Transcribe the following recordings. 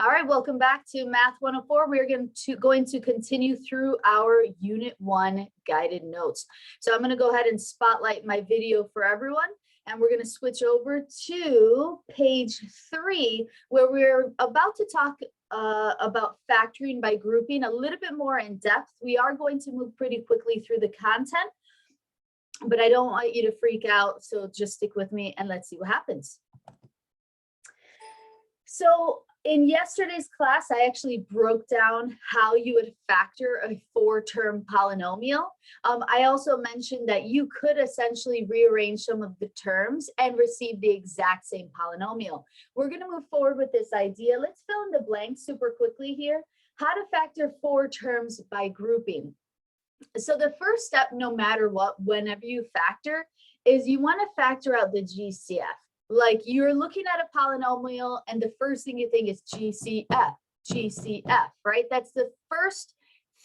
All right, welcome back to Math 104. We're going to continue through our Unit 1 guided notes. So I'm going to go ahead and spotlight my video for everyone, and we're going to switch over to page 3, where we're about to talk about factoring by grouping a little bit more in depth. We are going to move pretty quickly through the content, but I don't want you to freak out, so just stick with me and let's see what happens. So in yesterday's class, I actually broke down how you would factor a 4-term polynomial. I also mentioned that you could essentially rearrange some of the terms and receive the exact same polynomial. We're going to move forward with this idea. Let's fill in the blanks super quickly here. How to factor 4 terms by grouping. So the first step, no matter what, whenever you factor, is you want to factor out the GCF. Like you're looking at a polynomial and the first thing you think is GCF, right? That's the first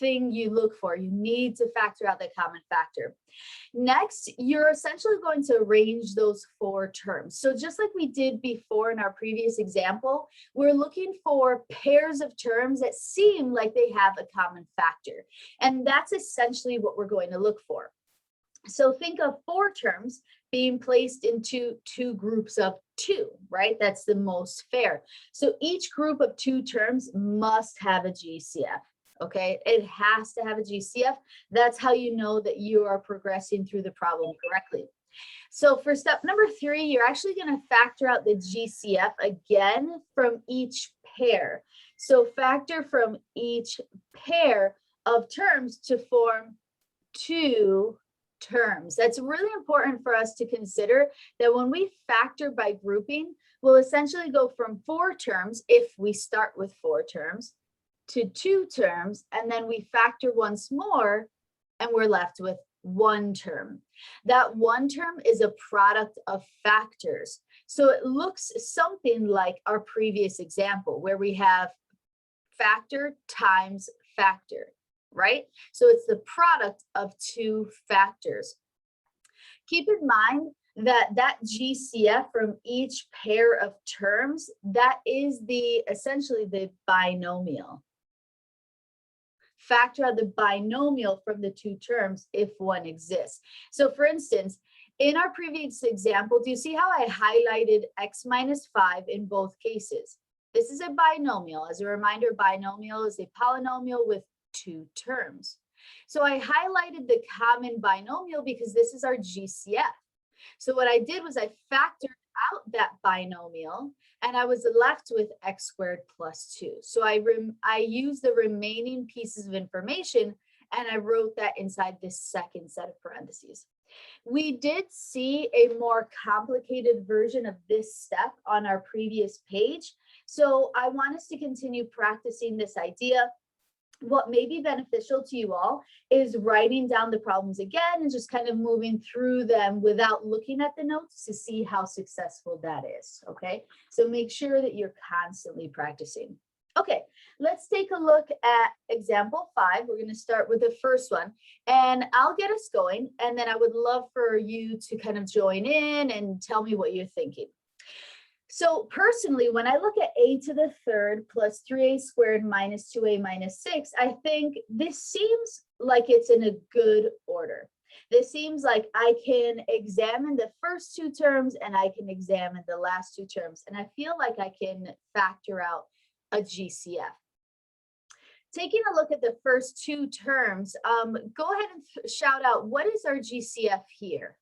thing you look for. You need to factor out the common factor. Next, you're essentially going to arrange those 4 terms. So just like we did before in our previous example, we're looking for pairs of terms that seem like they have a common factor. And that's essentially what we're going to look for. So think of 4 terms being placed into 2 groups of 2, right? That's the most fair. So each group of 2 terms must have a GCF, okay? It has to have a GCF. That's how you know that you are progressing through the problem correctly. So for step number 3, you're actually going to factor out the GCF again from each pair. So factor from each pair of terms to form 2 terms. That's really important for us to consider that when we factor by grouping, we'll essentially go from 4 terms, if we start with 4 terms, to 2 terms, and then we factor once more, and we're left with 1 term. That 1 term is a product of factors. So it looks something like our previous example, where we have factor times factor, right? So it's the product of 2 factors. Keep in mind that that GCF from each pair of terms, that is essentially the binomial. Factor out the binomial from the 2 terms if one exists. So for instance, in our previous example, do you see how I highlighted x minus 5 in both cases? This is a binomial. As a reminder, binomial is a polynomial with 2 terms. So I highlighted the common binomial because this is our GCF. So what I did was I factored out that binomial and I was left with x squared plus 2. So I used the remaining pieces of information and I wrote that inside this second set of parentheses. We did see a more complicated version of this step on our previous page. So I want us to continue practicing this idea. What may be beneficial to you all is writing down the problems again and just kind of moving through them without looking at the notes to see how successful that is, okay? So make sure that you're constantly practicing. Okay, let's take a look at example 5. We're going to start with the first one, and I'll get us going, and then I would love for you to kind of join in and tell me what you're thinking. So personally, when I look at a to the 3rd plus 3a squared minus 2a minus 6, I think this seems like it's in a good order. This seems like I can examine the first 2 terms and I can examine the last 2 terms. And I feel like I can factor out a GCF. Taking a look at the first 2 terms, go ahead and shout out, what is our GCF here?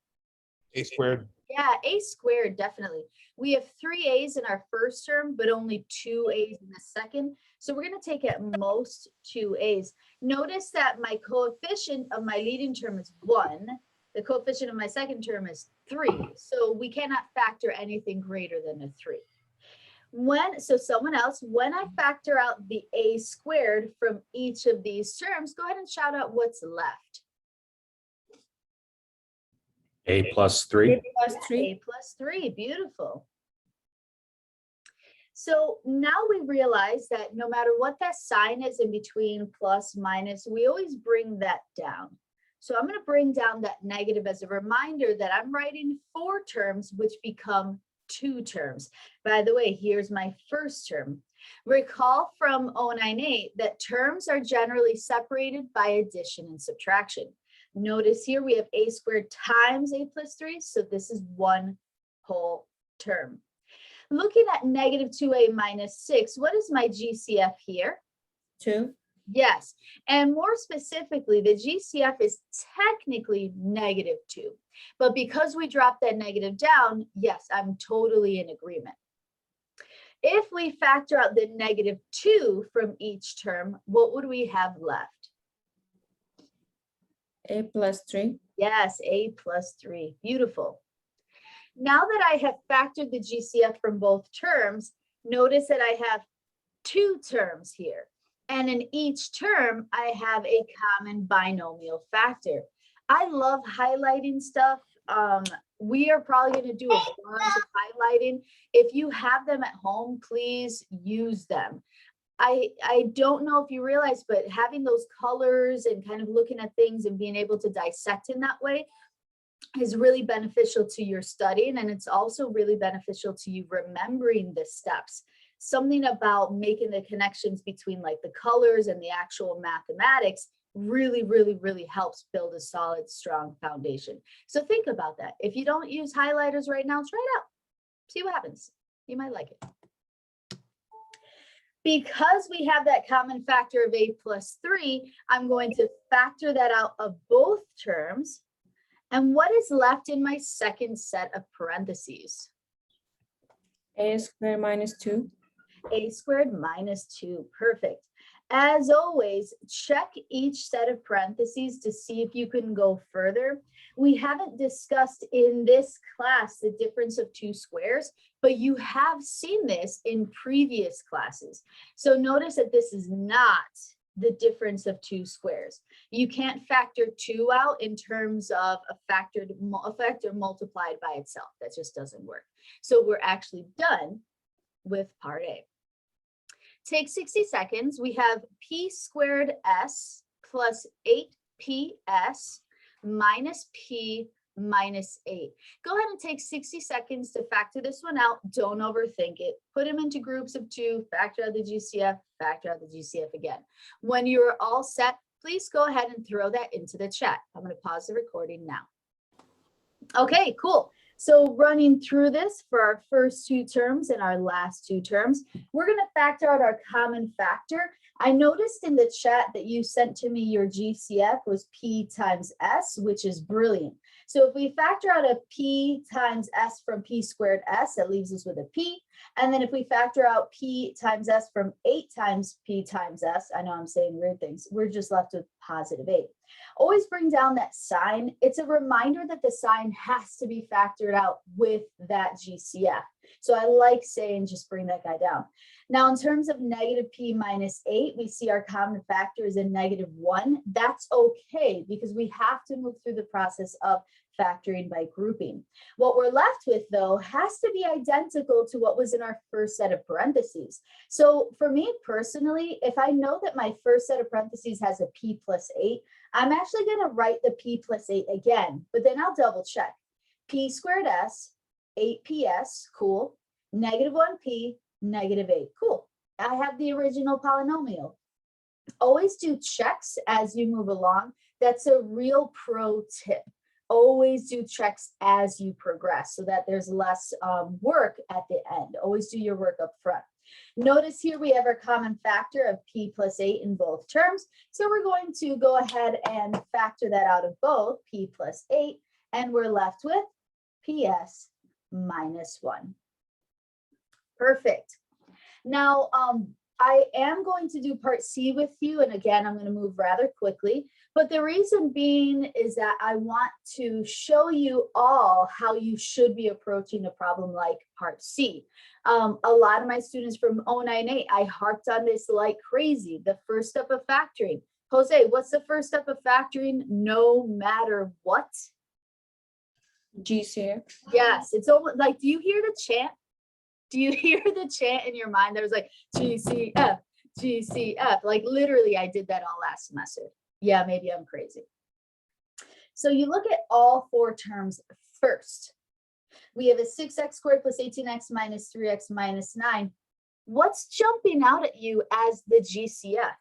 A squared. Yeah, a squared, definitely. We have 3 a's in our first term, but only 2 a's in the second. So we're going to take at most 2 a's. Notice that my coefficient of my leading term is 1. The coefficient of my second term is 3. So we cannot factor anything greater than a 3. Someone else, when I factor out the a squared from each of these terms, go ahead and shout out what's left. A plus 3. A plus 3, beautiful. So now we realize that no matter what that sign is in between plus, minus, we always bring that down. So I'm going to bring down that negative as a reminder that I'm writing 4 terms which become two terms. By the way, here's my first term. Recall from 098 that terms are generally separated by addition and subtraction. Notice here we have a squared times a plus 3, so this is one whole term. Looking at negative 2a minus 6, what is my GCF here? 2. Yes, and more specifically, the GCF is technically negative 2. But because we dropped that negative down, yes, I'm totally in agreement. If we factor out the negative 2 from each term, what would we have left? A plus 3. Yes, a plus 3. Beautiful. Now that I have factored the GCF from both terms, notice that I have two terms here. And in each term, I have a common binomial factor. I love highlighting stuff. We are probably going to do a bunch of highlighting. If you have them at home, please use them. I don't know if you realize, but having those colors and kind of looking at things and being able to dissect in that way is really beneficial to your studying. And it's also really beneficial to you remembering the steps. Something about making the connections between like the colors and the actual mathematics really helps build a solid, strong foundation. So think about that. If you don't use highlighters right now, try it out. See what happens. You might like it. Because we have that common factor of a plus 3, I'm going to factor that out of both terms. And what is left in my second set of parentheses? A squared minus 2. A squared minus 2. Perfect. As always, check each set of parentheses to see if you can go further. We haven't discussed in this class the difference of two squares, but you have seen this in previous classes. So notice that this is not the difference of two squares. You can't factor 2 out in terms of a factor multiplied by itself. That just doesn't work. So we're actually done with part A. Take 60 seconds. We have p squared s plus 8ps minus p minus 8. Go ahead and take 60 seconds to factor this one out. Don't overthink it. Put them into groups of 2, factor out the GCF, factor out the GCF again. When you're all set, please go ahead and throw that into the chat. I'm going to pause the recording now. Okay, cool. So running through this for our first two terms and our last two terms, we're going to factor out our common factor. I noticed in the chat that you sent to me your GCF was p times s, which is brilliant. So if we factor out a p times s from p squared s, that leaves us with a p. And then if we factor out p times s from 8 times p times s, I know I'm saying weird things, we're just left with positive 8. Always bring down that sign. It's a reminder that the sign has to be factored out with that GCF. So I like saying just bring that guy down. Now, in terms of negative p minus 8, we see our common factor is a negative 1. That's okay because we have to move through the process of factoring by grouping. What we're left with, though, has to be identical to what was in our first set of parentheses. So for me personally, if I know that my first set of parentheses has a p plus 8, I'm actually going to write the p plus 8 again, but then I'll double check. P squared s, 8ps, cool, negative 1p, negative 8, cool. I have the original polynomial. Always do checks as you move along. That's a real pro tip. Always do checks as you progress so that there's less work at the end. Always do your work up front. Notice here we have our common factor of p plus 8 in both terms. So we're going to go ahead and factor that out of both p plus 8, and we're left with ps minus 1. Perfect. Now, I am going to do part C with you. And again, I'm going to move rather quickly. But the reason being is that I want to show you all how you should be approaching a problem like part C. A lot of my students from 098, I harped on this like crazy. The first step of factoring. Jose, what's the first step of factoring no matter what? GCF. Yes, it's almost like, do you hear the chant? Do you hear the chant in your mind that was like GCF, GCF? Like literally, I did that all last semester. Yeah, maybe I'm crazy. So you look at all 4 terms first. We have a 6x squared plus 18x minus 3x minus 9. What's jumping out at you as the GCF?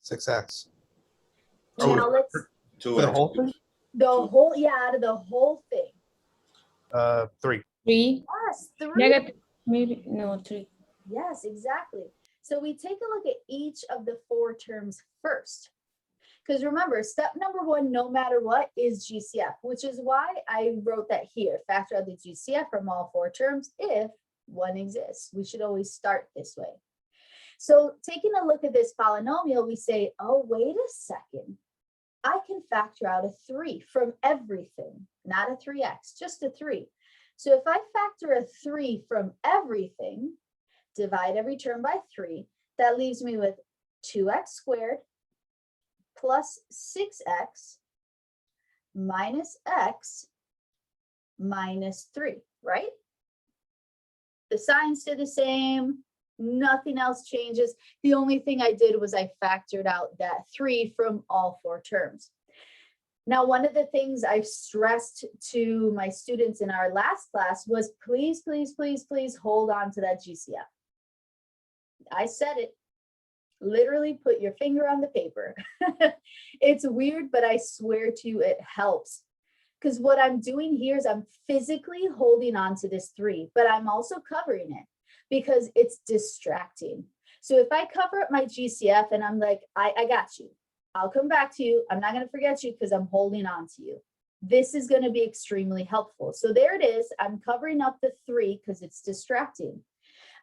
6x. Now let's, For the whole thing? out of the whole thing. 3. 3. Yes, 3. Negative, maybe, no, 3. Yes, exactly. So we take a look at each of the 4 terms first. Because remember, step number 1, no matter what, is GCF, which is why I wrote that here. Factor out the GCF from all 4 terms if one exists. We should always start this way. So taking a look at this polynomial, we say, oh, wait a second. I can factor out a 3 from everything, not a 3x, just a 3. So if I factor a 3 from everything, divide every term by 3, that leaves me with 2x squared plus 6x minus x minus 3, right? The signs stay the same, nothing else changes. The only thing I did was I factored out that 3 from all 4 terms. Now, one of the things I've stressed to my students in our last class was please, please, please, please hold on to that GCF. I said it. Literally put your finger on the paper. It's weird, but I swear to you, it helps. Because what I'm doing here is I'm physically holding on to this 3, but I'm also covering it because it's distracting. So if I cover up my GCF and I'm like, I got you. I'll come back to you. I'm not going to forget you because I'm holding on to you. This is going to be extremely helpful. So there it is. I'm covering up the 3 because it's distracting.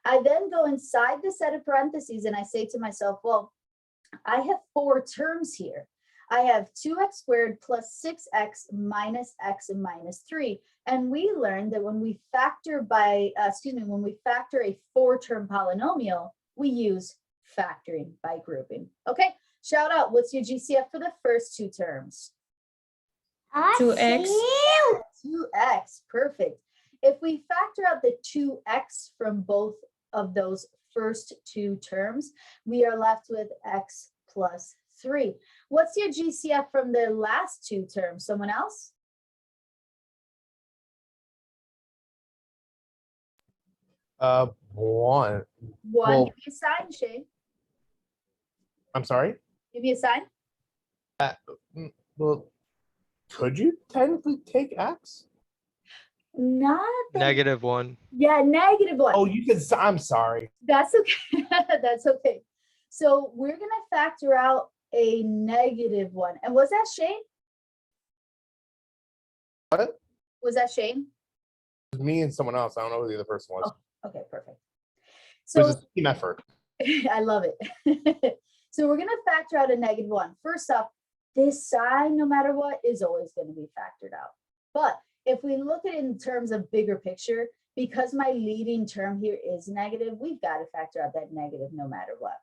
I then go inside the set of parentheses and I say to myself, well, I have 4 terms here. I have 2x squared plus 6x minus x and minus 3. And we learned that when we factor when we factor a 4-term polynomial, we use factoring by grouping. Okay, shout out, what's your GCF for the first 2 terms? 2x. 2x, perfect. If we factor out the 2x from both of those first 2 terms, we are left with x plus 3. What's your GCF from the last 2 terms? Someone else? 1. 1. Well- Give me a sign, Shay. I'm sorry? Give me a sign. Well, could you technically take x? Not the, -1. yeah, -1. Oh, you could. I'm sorry. That's okay. That's okay. So we're going to factor out a -1. And was that Shane? What? Was that Shane? It was me and someone else. I don't know who the other person was. Okay, perfect. It was So a team effort. I love it. So we're going to factor out a -1. First off, this sign, no matter what, is always going to be factored out. But if we look at it in terms of bigger picture, because my leading term here is negative, we've got to factor out that negative no matter what.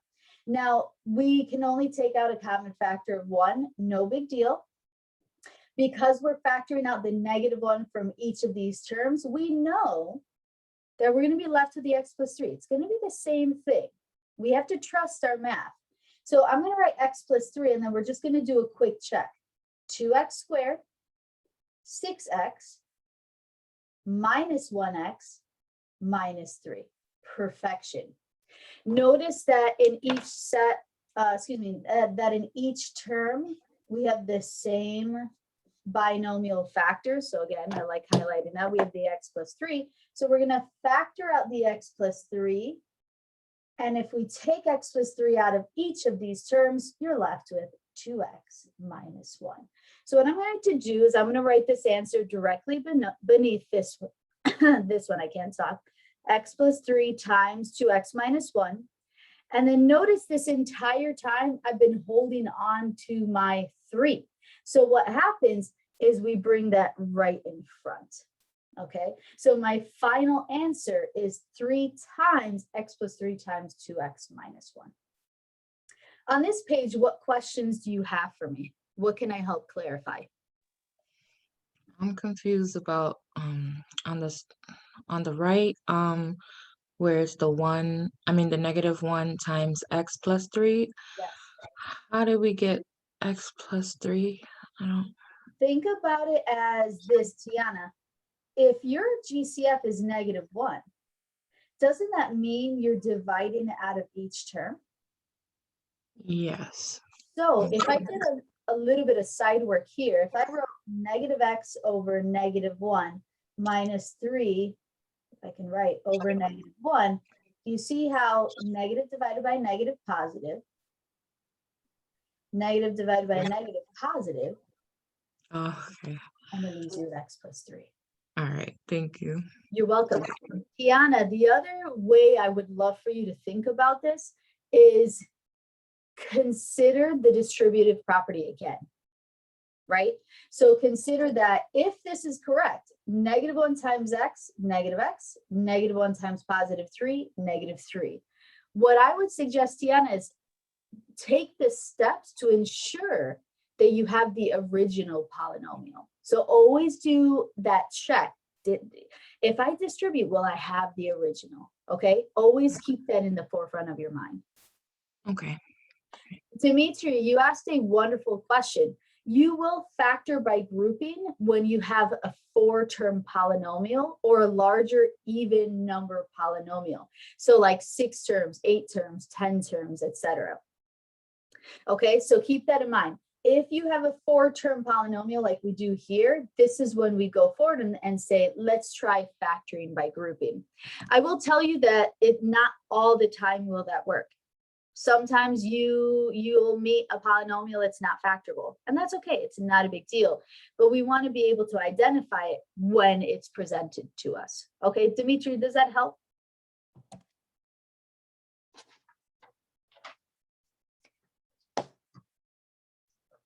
Now, we can only take out a common factor of 1, no big deal. Because we're factoring out the -1 from each of these terms, we know that we're going to be left with the x plus 3. It's going to be the same thing. We have to trust our math. So I'm going to write x plus 3, and then we're just going to do a quick check. 2x squared, 6x, minus 1x, minus 3. Perfection. Notice that in each set, that in each term, we have the same binomial factors. So again, I like highlighting that. We have the x plus 3. So we're going to factor out the x plus 3. And if we take x plus 3 out of each of these terms, you're left with 2x minus 1. So what I'm going to do is I'm going to write this answer directly beneath this one. This one, I can't talk. X plus 3 times 2x minus 1. And then notice this entire time I've been holding on to my 3. So what happens is we bring that right in front. Okay, so my final answer is 3 times x plus 3 times 2x minus 1. On this page, what questions do you have for me? What can I help clarify? I'm confused about on the right, where it's the -1 times x plus 3. Yes. How did we get x plus 3? I don't. think about it as this, Tiana. If your GCF is -1, doesn't that mean you're dividing out of each term? Yes. So if I did a little bit of side work here, if I wrote -x over -1 minus 3, if I can write over -1, you see how negative divided by negative positive, negative divided by negative positive, Okay. and then leaves you with x plus 3. All right. Thank you. You're welcome. Tiana, the other way I would love for you to think about this is consider the distributive property again, right? So consider that if this is correct, -1 times x, -1 times +3, -3. What I would suggest, Tiana, is take the steps to ensure that you have the original polynomial. So always do that check. If I distribute, will I have the original? Okay, always keep that in the forefront of your mind. Okay. Dimitri, you asked a wonderful question. You will factor by grouping when you have a 4-term polynomial or a larger even number polynomial. So like 6 terms, 8 terms, 10 terms, etc. Okay, so keep that in mind. If you have a 4-term polynomial like we do here, this is when we go forward and say, let's try factoring by grouping. I will tell you that not all the time will that work. Sometimes you'll meet a polynomial that's not factorable, and that's okay. It's not a big deal, but we want to be able to identify it when it's presented to us. Okay, Dimitri, does that help?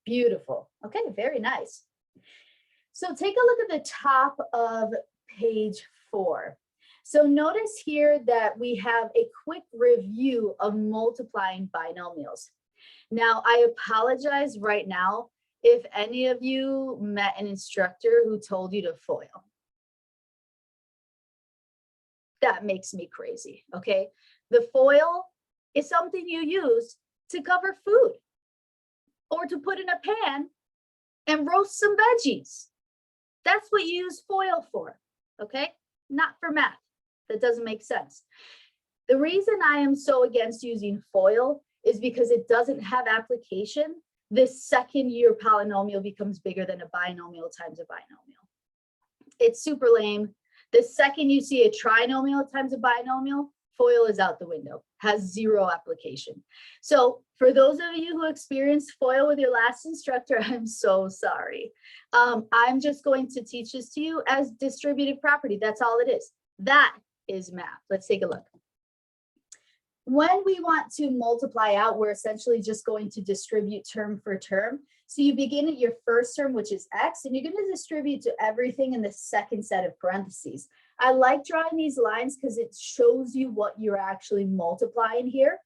Beautiful. Okay, very nice. So take a look at the top of page 4. So notice here that we have a quick review of multiplying binomials. Now, I apologize right now if any of you met an instructor who told you to FOIL. That makes me crazy, okay? The FOIL is something you use to cover food or to put in a pan and roast some veggies. That's what you use FOIL for, okay? Not for math. That doesn't make sense. The reason I am so against using FOIL is because it doesn't have application the second your polynomial becomes bigger than a binomial times a binomial. It's super lame. The second you see a trinomial times a binomial, FOIL is out the window, has zero application. So for those of you who experienced FOIL with your last instructor, I'm so sorry. I'm just going to teach this to you as distributive property. That's all it is. That is math. Let's take a look. When we want to multiply out, we're essentially just going to distribute term for term. So you begin at your first term, which is x, and you're going to distribute to everything in the second set of parentheses. I like drawing these lines because it shows you what you're actually multiplying here.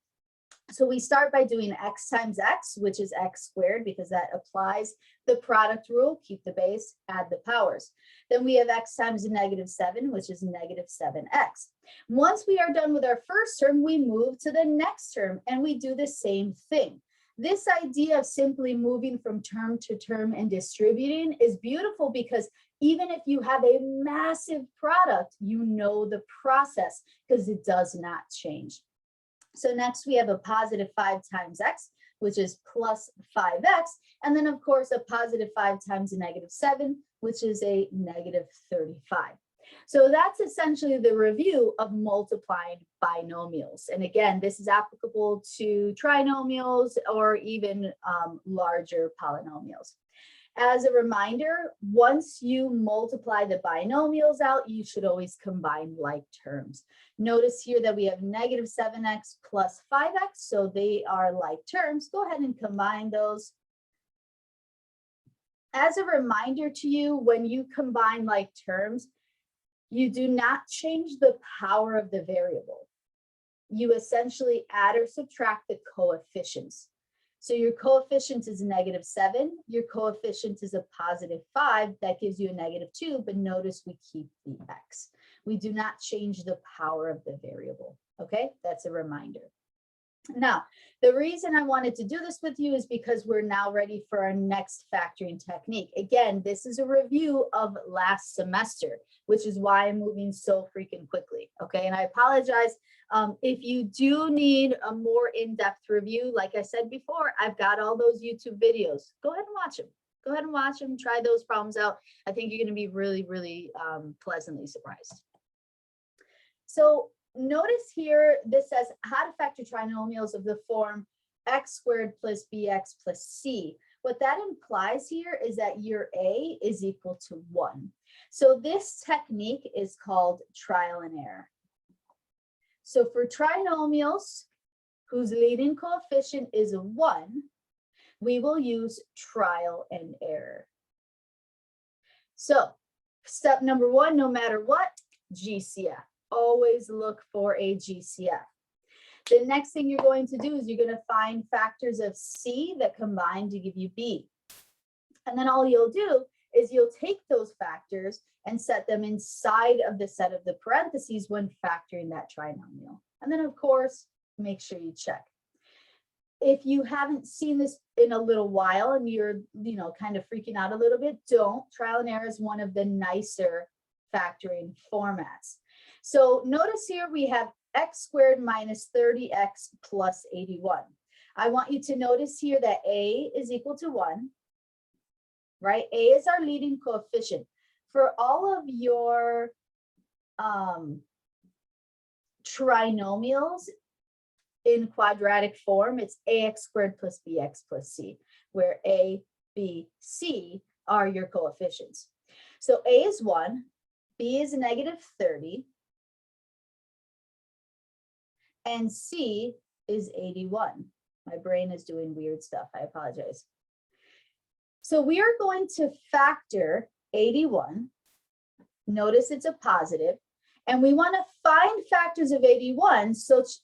So we start by doing x times x, which is x squared, because that applies the product rule, keep the base, add the powers. Then we have x times -7, which is -7x. Once we are done with our first term, we move to the next term and we do the same thing. This idea of simply moving from term to term and distributing is beautiful because even if you have a massive product, you know the process because it does not change. So next we have a +5 times x, which is plus 5x. And then of course a +5 times a -7, which is a -35. So that's essentially the review of multiplying binomials. And again, this is applicable to trinomials or even larger polynomials. As a reminder, once you multiply the binomials out, you should always combine like terms. Notice here that we have -7x plus 5x, so they are like terms. Go ahead and combine those. As a reminder to you, when you combine like terms, you do not change the power of the variable. You essentially add or subtract the coefficients. So your coefficient is -7, your coefficient is a +5, that gives you a -2, but notice we keep the x. We do not change the power of the variable, okay? That's a reminder. Now, the reason I wanted to do this with you is because we're now ready for our next factoring technique. Again, this is a review of last semester, which is why I'm moving so freaking quickly, okay? And I apologize. If you do need a more in-depth review, like I said before, I've got all those YouTube videos. Go ahead and watch them. Go ahead and watch them, try those problems out. I think you're gonna be really, really pleasantly surprised. So notice here, this says how to factor trinomials of the form x squared plus bx plus c. What that implies here is that your a is equal to 1. So this technique is called trial and error. So for trinomials whose leading coefficient is 1, we will use trial and error. So step number 1, no matter what, GCF. Always look for a GCF. The next thing you're going to do is you're going to find factors of C that combine to give you B. And then all you'll do is you'll take those factors and set them inside of the set of the parentheses when factoring that trinomial. And then of course, make sure you check. If you haven't seen this in a little while and you're, kind of freaking out a little bit, don't. Trial and error is one of the nicer factoring formats. So notice here we have x squared minus 30x plus 81. I want you to notice here that a is equal to 1, right? A is our leading coefficient. For all of your trinomials in quadratic form, it's ax squared plus bx plus c, where a, b, c are your coefficients. So a is 1, b is negative 30, and c is 81. My brain is doing weird stuff. I apologize. So we are going to factor 81. Notice it's a positive. And we want to find factors of 81 such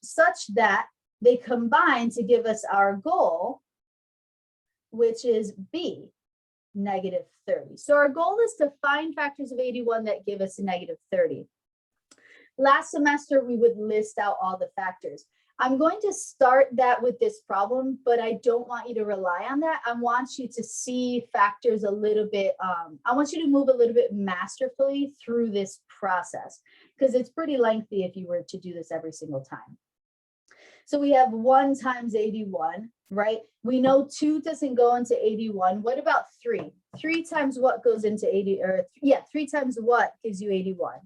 that they combine to give us our goal, which is b, negative 30. So our goal is to find factors of 81 that give us a negative 30. Last semester, we would list out all the factors. I'm going to start that with this problem, but I don't want you to rely on that. I want you to see factors a little bit, I want you to move a little bit masterfully through this process because it's pretty lengthy if you were to do this every single time. So we have 1 times 81, right? We know 2 doesn't go into 81. What about 3? 3 times what goes into 80, or yeah, 3 times what gives you 81?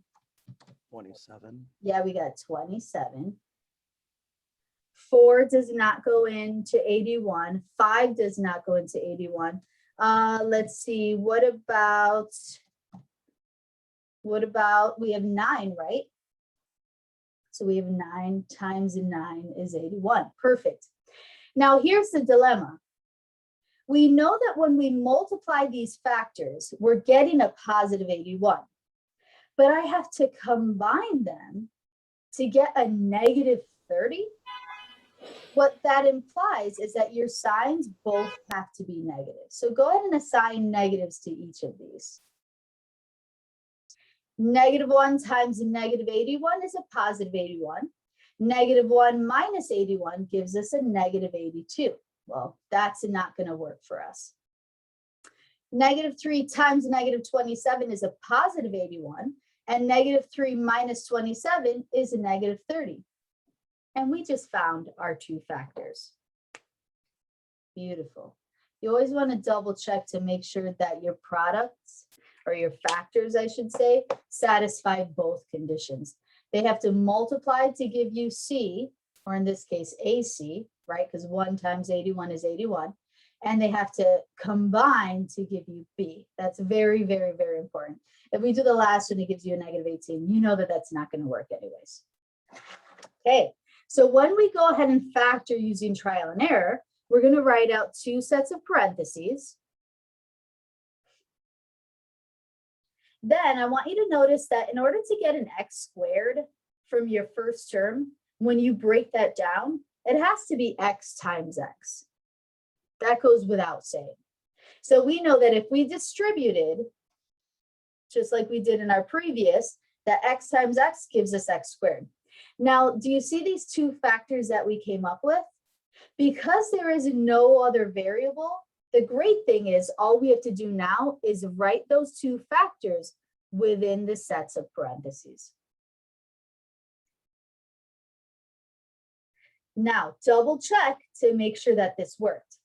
27. Yeah, we got 27. 4 does not go into 81. 5 does not go into 81. Let's see, what about, we have 9, right? So we have 9 times 9 is 81. Perfect. Now here's the dilemma. We know that when we multiply these factors, we're getting a positive 81. But I have to combine them to get a negative 30. What that implies is that your signs both have to be negative. So go ahead and assign negatives to each of these. Negative 1 times negative 81 is a positive 81. Negative 1 minus 81 gives us a negative 82. Well, that's not going to work for us. Negative 3 times negative 27 is a positive 81. And negative 3 minus 27 is a negative 30. And we just found our 2 factors. Beautiful. You always want to double check to make sure that your products, or your factors, I should say, satisfy both conditions. They have to multiply to give you C, or in this case, AC, right? Because 1 times 81 is 81. And they have to combine to give you B. That's very, very, very important. If we do the last one, it gives you a negative 18. You know that that's not going to work anyways. Okay, so when we go ahead and factor using trial and error, we're going to write out 2 sets of parentheses. Then I want you to notice that in order to get an x squared from your first term, when you break that down, it has to be x times x. That goes without saying. So we know that if we distributed, just like we did in our previous, that x times x gives us x squared. Now, do you see these two factors that we came up with? Because there is no other variable, the great thing is all we have to do now is write those two factors within the sets of parentheses. Now, double check to make sure that this worked.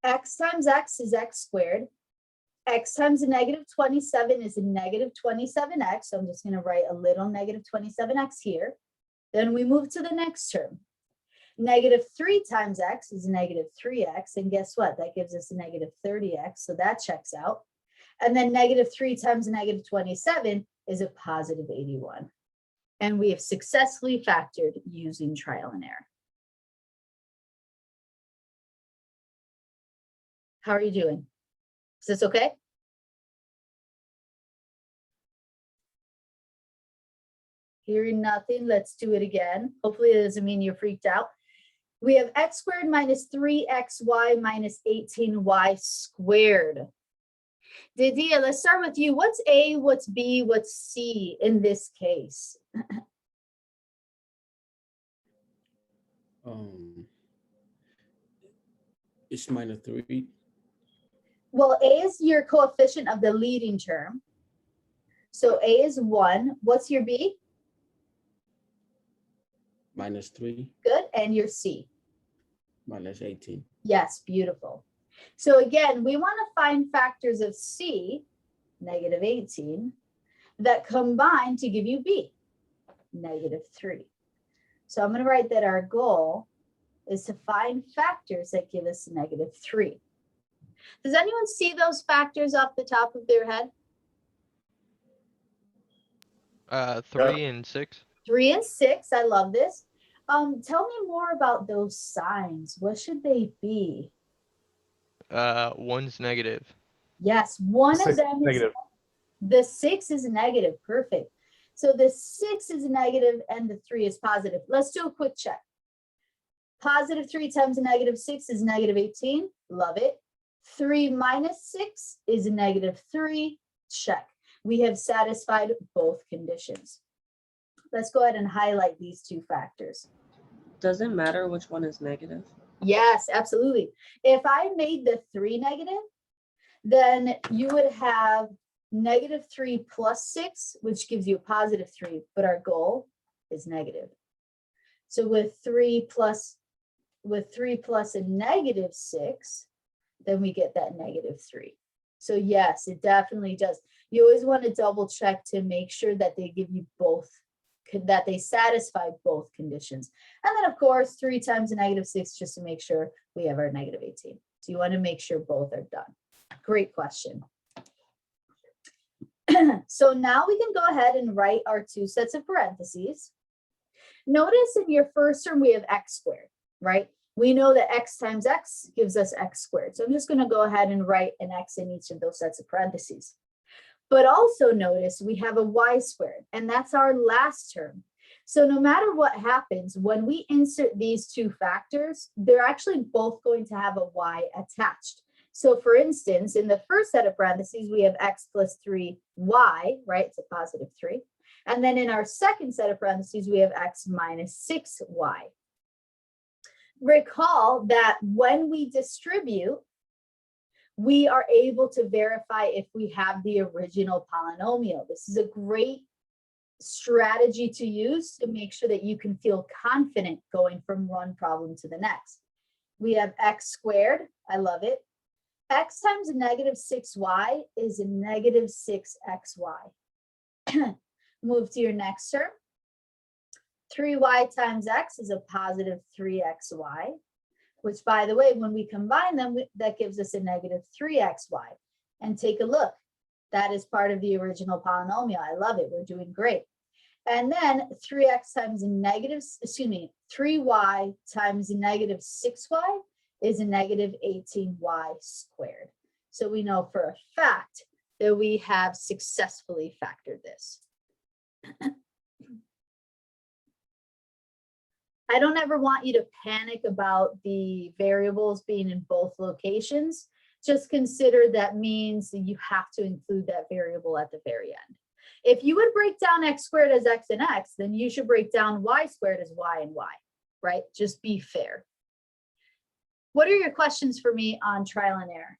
X times x is x squared. X times a negative 27 is a negative 27x. So I'm just going to write a little negative 27x here. Then we move to the next term. Negative 3 times x is negative 3x. And guess what? That gives us a negative 30x. So that checks out. And then negative 3 times a negative 27 is a positive 81. And we have successfully factored using trial and error. How are you doing? Is this okay? Hearing nothing, let's do it again. Hopefully it doesn't mean you're freaked out. We have x squared minus 3xy minus 18y squared. Didia, let's start with you. What's A, what's B, what's C in this case? It's minus 3. Well, A is your coefficient of the leading term. So A is 1. What's your B? Minus 3. Good. And your C? Minus 18. Yes, beautiful. So again, we want to find factors of C, negative 18, that combine to give you B, negative 3. So I'm going to write that our goal is to find factors that give us negative 3. Does anyone see those factors off the top of their head? 3 and 6. 3 and 6, I love this. Tell me more about those signs. What should they be? 1's negative. Yes, one of them is Negative. the 6 is negative. Perfect. So the 6 is negative and the 3 is positive. Let's do a quick check. Positive 3 times a negative 6 is negative 18. Love it. 3 minus 6 is a negative 3. Check. We have satisfied both conditions. Let's go ahead and highlight these two factors. Does it matter which one is negative? Yes, absolutely. If I made the 3 negative, then you would have negative 3 plus 6, which gives you a positive 3, but our goal is negative. So with 3 plus a negative 6, then we get that negative 3. So yes, it definitely does. You always want to double check to make sure that they give you both, that they satisfy both conditions. And then of course, 3 times a negative 6, just to make sure we have our negative 18. So you want to make sure both are done. Great question. So now we can go ahead and write our two sets of parentheses. Notice in your first term, we have x squared, right? We know that x times x gives us x squared. So I'm just going to go ahead and write an x in each of those sets of parentheses. But also notice we have a y squared, and that's our last term. So no matter what happens, when we insert these two factors, they're actually both going to have a y attached. So for instance, in the first set of parentheses, we have x plus 3y, right? It's a positive 3. And then in our second set of parentheses, we have x minus 6y. Recall that when we distribute, we are able to verify if we have the original polynomial. This is a great strategy to use to make sure that you can feel confident going from one problem to the next. We have x squared. I love it. X times a negative 6y is a negative 6xy. Move to your next term. 3y times x is a positive 3xy, which, by the way, when we combine them, that gives us a negative 3xy. And take a look. That is part of the original polynomial. I love it. We're doing great. And then 3x times a negative, 3y times a negative 6y is a negative 18y squared. So we know for a fact that we have successfully factored this. I don't ever want you to panic about the variables being in both locations. Just consider that means that you have to include that variable at the very end. If you would break down x squared as x and x, then you should break down y squared as y and y, right? Just be fair. What are your questions for me on trial and error?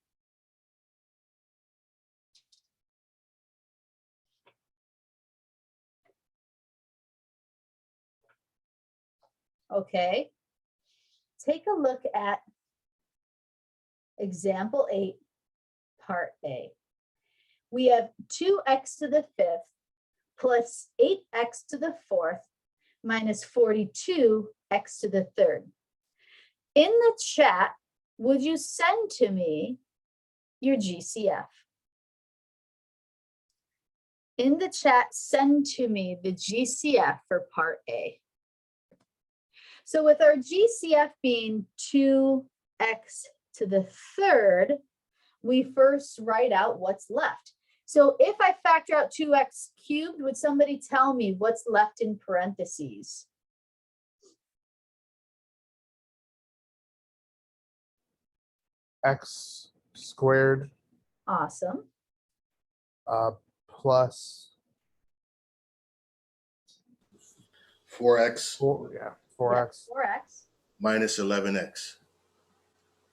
Okay. Take a look at example 8, part A. We have 2x to the 5th plus 8x to the 4th minus 42x to the 3rd. In the chat, would you send to me your GCF? In the chat, send to me the GCF for part A. So with our GCF being 2x to the 3rd, we first write out what's left. So if I factor out 2x cubed, would somebody tell me what's left in parentheses? X squared Awesome. plus 4x 4x. 4x. minus 11x.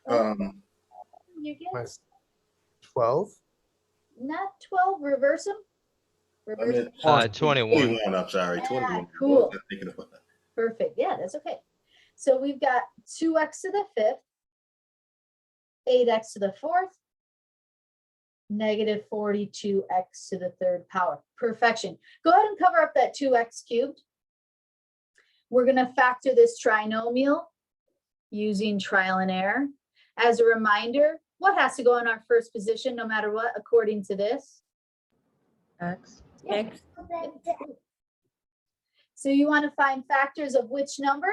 You get Minus 12. not 12, reverse them. I Reverse mean, them. 21. I'm sorry, Yeah, 21. cool. What was I thinking about that? Perfect. Yeah, that's okay. So we've got 2x to the 5th, 8x to the 4th, negative 42x to the 3rd power. Perfection. Go ahead and cover up that 2x cubed. We're going to factor this trinomial using trial and error. As a reminder, what has to go in our first position no matter what, according to this? X. X. So you want to find factors of which number?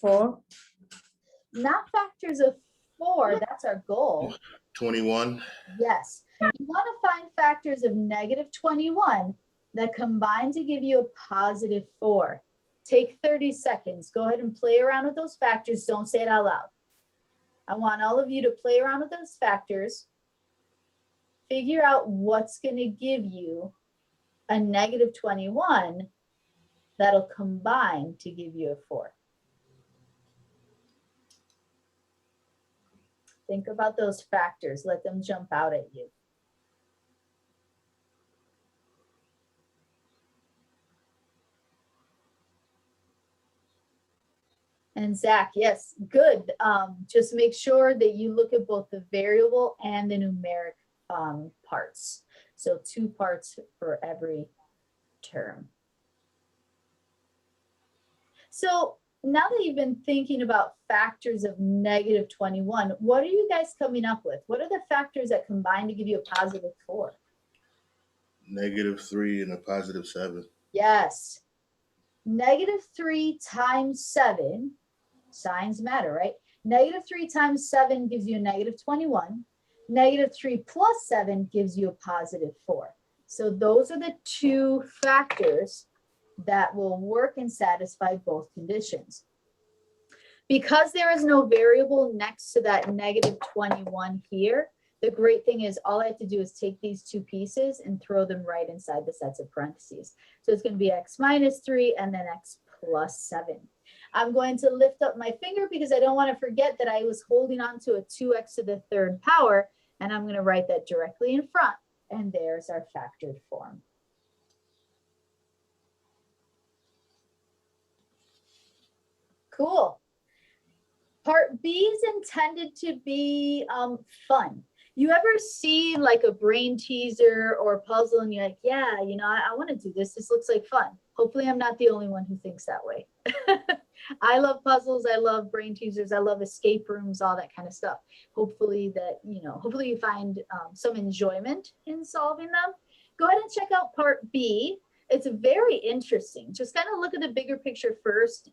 4. Not factors of 4, that's our goal. 21. Yes, you want to find factors of negative 21 that combine to give you a positive 4. Take 30 seconds. Go ahead and play around with those factors. Don't say it out loud. I want all of you to play around with those factors. Figure out what's going to give you a negative 21 that'll combine to give you a 4. Think about those factors. Let them jump out at you. And Zach, yes, good. Just make sure that you look at both the variable and the numeric parts. So 2 parts for every term. So now that you've been thinking about factors of negative 21, what are you guys coming up with? What are the factors that combine to give you a positive 4? Negative 3 and a positive 7. Yes. Negative 3 times 7, signs matter, right? Negative 3 times 7 gives you a negative 21. Negative 3 plus 7 gives you a positive 4. So those are the 2 factors that will work and satisfy both conditions. Because there is no variable next to that negative 21 here, the great thing is all I have to do is take these 2 pieces and throw them right inside the sets of parentheses. So it's going to be x minus 3 and then x plus 7. I'm going to lift up my finger because I don't want to forget that I was holding on to a 2x to the 3rd power, and I'm going to write that directly in front. And there's our factored form. Cool. Part B is intended to be fun. You ever see like a brain teaser or a puzzle and you're like, yeah, you know, I want to do this. This looks like fun. Hopefully I'm not the only one who thinks that way. I love puzzles. I love brain teasers. I love escape rooms, all that kind of stuff. Hopefully that, you know, hopefully you find some enjoyment in solving them. Go ahead and check out part B. It's very interesting. Just kind of look at the bigger picture first.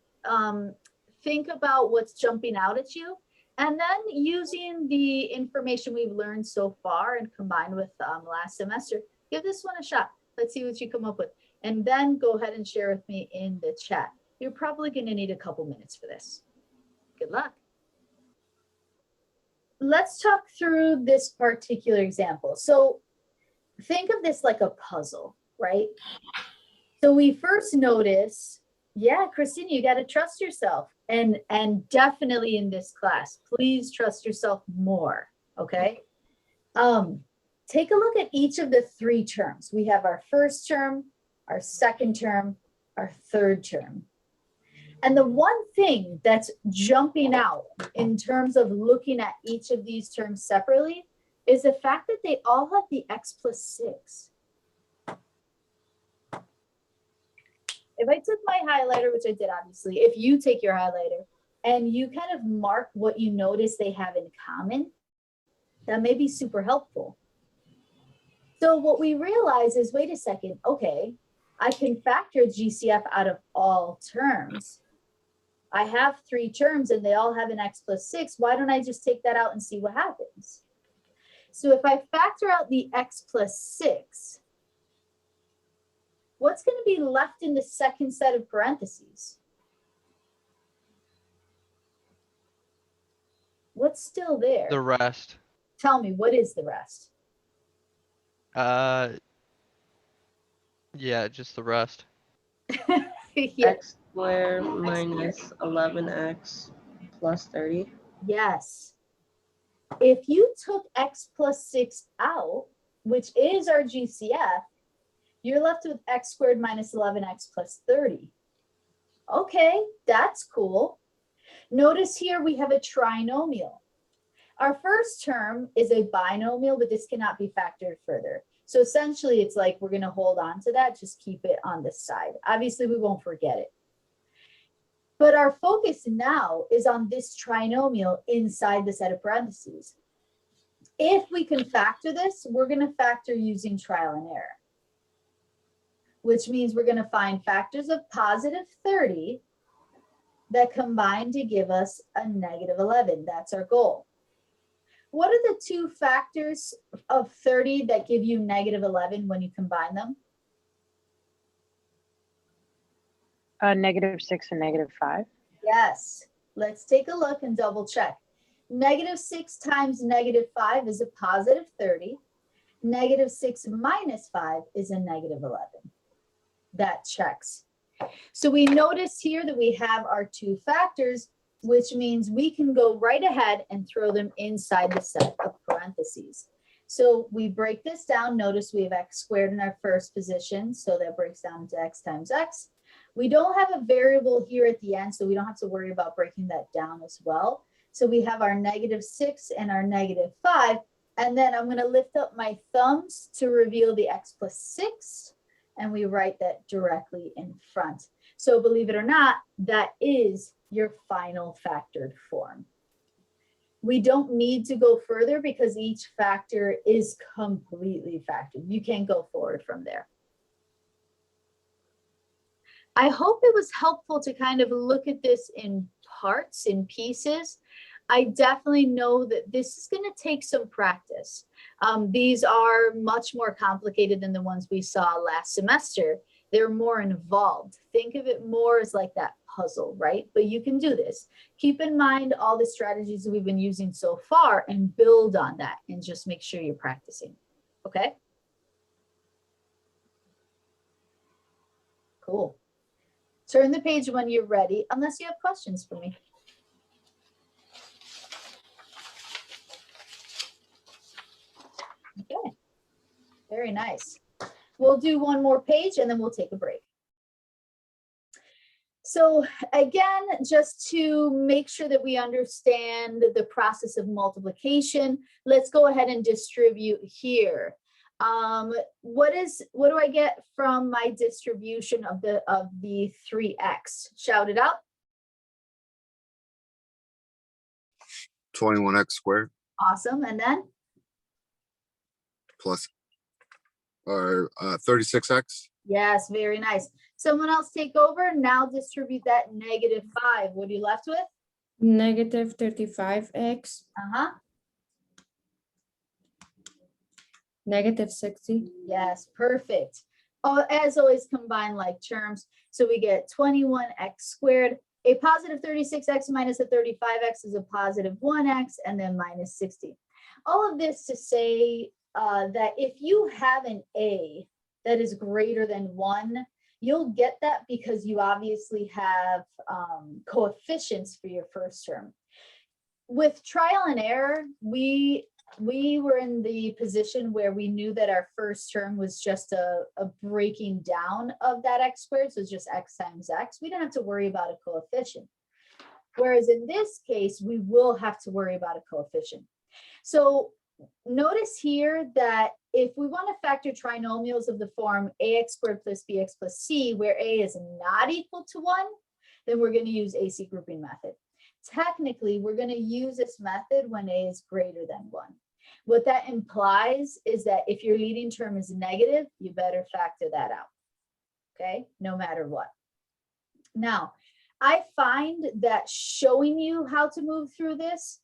Think about what's jumping out at you, and then using the information we've learned so far and combined with last semester, give this one a shot. Let's see what you come up with. And then go ahead and share with me in the chat. You're probably going to need a couple minutes for this. Good luck. Let's talk through this particular example. So think of this like a puzzle, right? So we first notice, yeah, Christine, you got to trust yourself. And definitely in this class, please trust yourself more, okay? Take a look at each of the three terms. We have our first term, our second term, our third term. And the one thing that's jumping out in terms of looking at each of these terms separately is the fact that they all have the x plus 6. If I took my highlighter, which I did obviously, if you take your highlighter and you kind of mark what you notice they have in common, that may be super helpful. So what we realize is, wait a second, okay, I can factor GCF out of all terms. I have 3 terms and they all have an x plus 6. Why don't I just take that out and see what happens? So if I factor out the x plus 6, what's going to be left in the second set of parentheses? What's still there? The rest. Tell me, what is the rest? Yeah, just the rest. Yeah. X squared minus 11x plus 30. Yes. If you took x plus 6 out, which is our GCF, you're left with x squared minus 11x plus 30. Okay, that's cool. Notice here we have a trinomial. Our first term is a binomial, but this cannot be factored further. So essentially, it's like we're going to hold on to that, just keep it on the side. Obviously, we won't forget it. But our focus now is on this trinomial inside the set of parentheses. If we can factor this, we're going to factor using trial and error, which means we're going to find factors of positive 30 that combine to give us a negative 11. That's our goal. What are the 2 factors of 30 that give you negative 11 when you combine them? -6 and -5. Yes. Let's take a look and double check. -6 times -5 is a positive 30. -6 minus 5 is a negative 11. That checks. So we notice here that we have our 2 factors, which means we can go right ahead and throw them inside the set of parentheses. So we break this down. Notice we have x squared in our first position. So that breaks down to x times x. We don't have a variable here at the end, so we don't have to worry about breaking that down as well. So we have our -6 and our -5. And then I'm going to lift up my thumbs to reveal the x plus 6. And we write that directly in front. So believe it or not, that is your final factored form. We don't need to go further because each factor is completely factored. You can go forward from there. I hope it was helpful to kind of look at this in parts, in pieces. I definitely know that this is going to take some practice. These are much more complicated than the ones we saw last semester. They're more involved. Think of it more as like that puzzle, right? But you can do this. Keep in mind all the strategies that we've been using so far and build on that and just make sure you're practicing. Okay? Cool. Turn the page when you're ready, unless you have questions for me. Okay, very nice. We'll do one more page and then we'll take a break. So again, just to make sure that we understand the process of multiplication, let's go ahead and distribute here. What do I get from my distribution of the 3x? Shout it out. 21x squared Awesome. And then plus or 36x. yes, very nice. Someone else take over. Now distribute that -5. What are you left with? Negative 35x, negative 60. Yes, perfect. Oh, as always, combine like terms. So we get 21x squared. A positive 36x minus a 35x is a positive 1x, and then minus 60. All of this to say that if you have an A that is greater than 1, you'll get that because you obviously have coefficients for your first term. With trial and error, we were in the position where we knew that our first term was just a breaking down of that x squared, so it's just x times x. We didn't have to worry about a coefficient. Whereas in this case, we will have to worry about a coefficient. So notice here that if we want to factor trinomials of the form ax squared plus bx plus c, where a is not equal to 1, then we're going to use AC grouping method. Technically, we're going to use this method when a is greater than 1. What that implies is that if your leading term is negative, you better factor that out, okay, no matter what. Now, I find that showing you how to move through this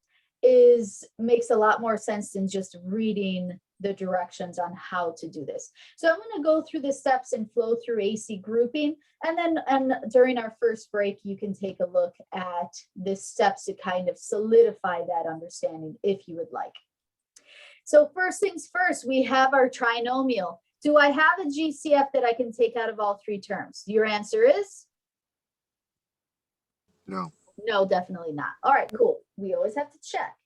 makes a lot more sense than just reading the directions on how to do this. So I'm going to go through the steps and flow through AC grouping, and then during our first break, you can take a look at the steps to kind of solidify that understanding if you would like. So first things first, we have our trinomial. Do I have a GCF that I can take out of all 3 terms? Your answer is? No. No, definitely not. All right, cool. We always have to check.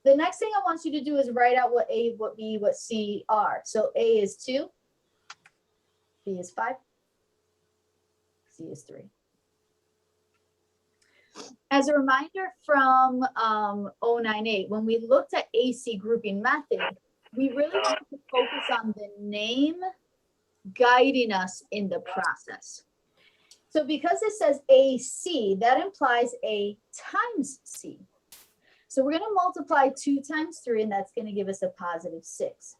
The next thing I want you to do is write out what A, what B, what C are. So A is 2, B is 5, C is 3. As a reminder from 098, when we looked at AC grouping method, we really wanted to focus on the name guiding us in the process. So because it says AC, that implies A times C. So we're going to multiply 2 times 3, and that's going to give us a positive 6.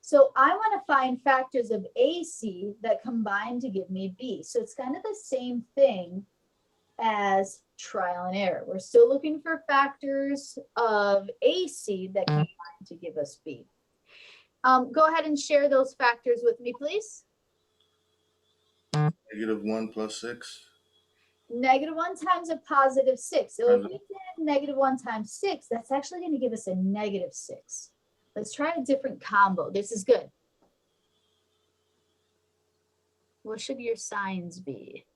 So I want to find factors of AC that combine to give me B. So it's kind of the same thing as trial and error. We're still looking for factors of AC that combine to give us B. Go ahead and share those factors with me, please. -1 plus 6. -1 times a positive 6. So if we did -1 times 6, that's actually going to give us a -6. Let's try a different combo. This is good. What should your signs be?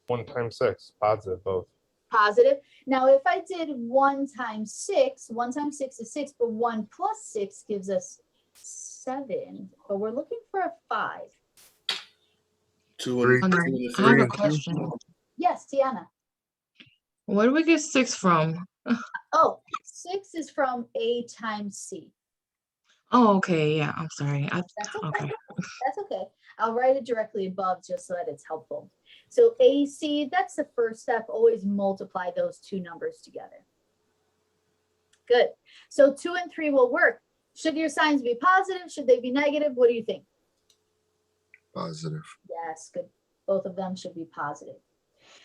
1 times 6, positive both. Positive. Now, if I did 1 times 6, 1 times 6 is 6, but 1 plus 6 gives us 7. But we're looking for a 5. 2 and Okay, 2 and I have 3. a question. Yes, Tiana. Where do we get 6 from? Oh, 6 is from A times C. Oh, okay, yeah, I'm sorry. That's okay. Okay. That's okay. I'll write it directly above just so that it's helpful. So AC, that's the first step. Always multiply those 2 numbers together. Good. So 2 and 3 will work. Should your signs be positive? Should they be negative? What do you think? Positive. Yes, good. Both of them should be positive.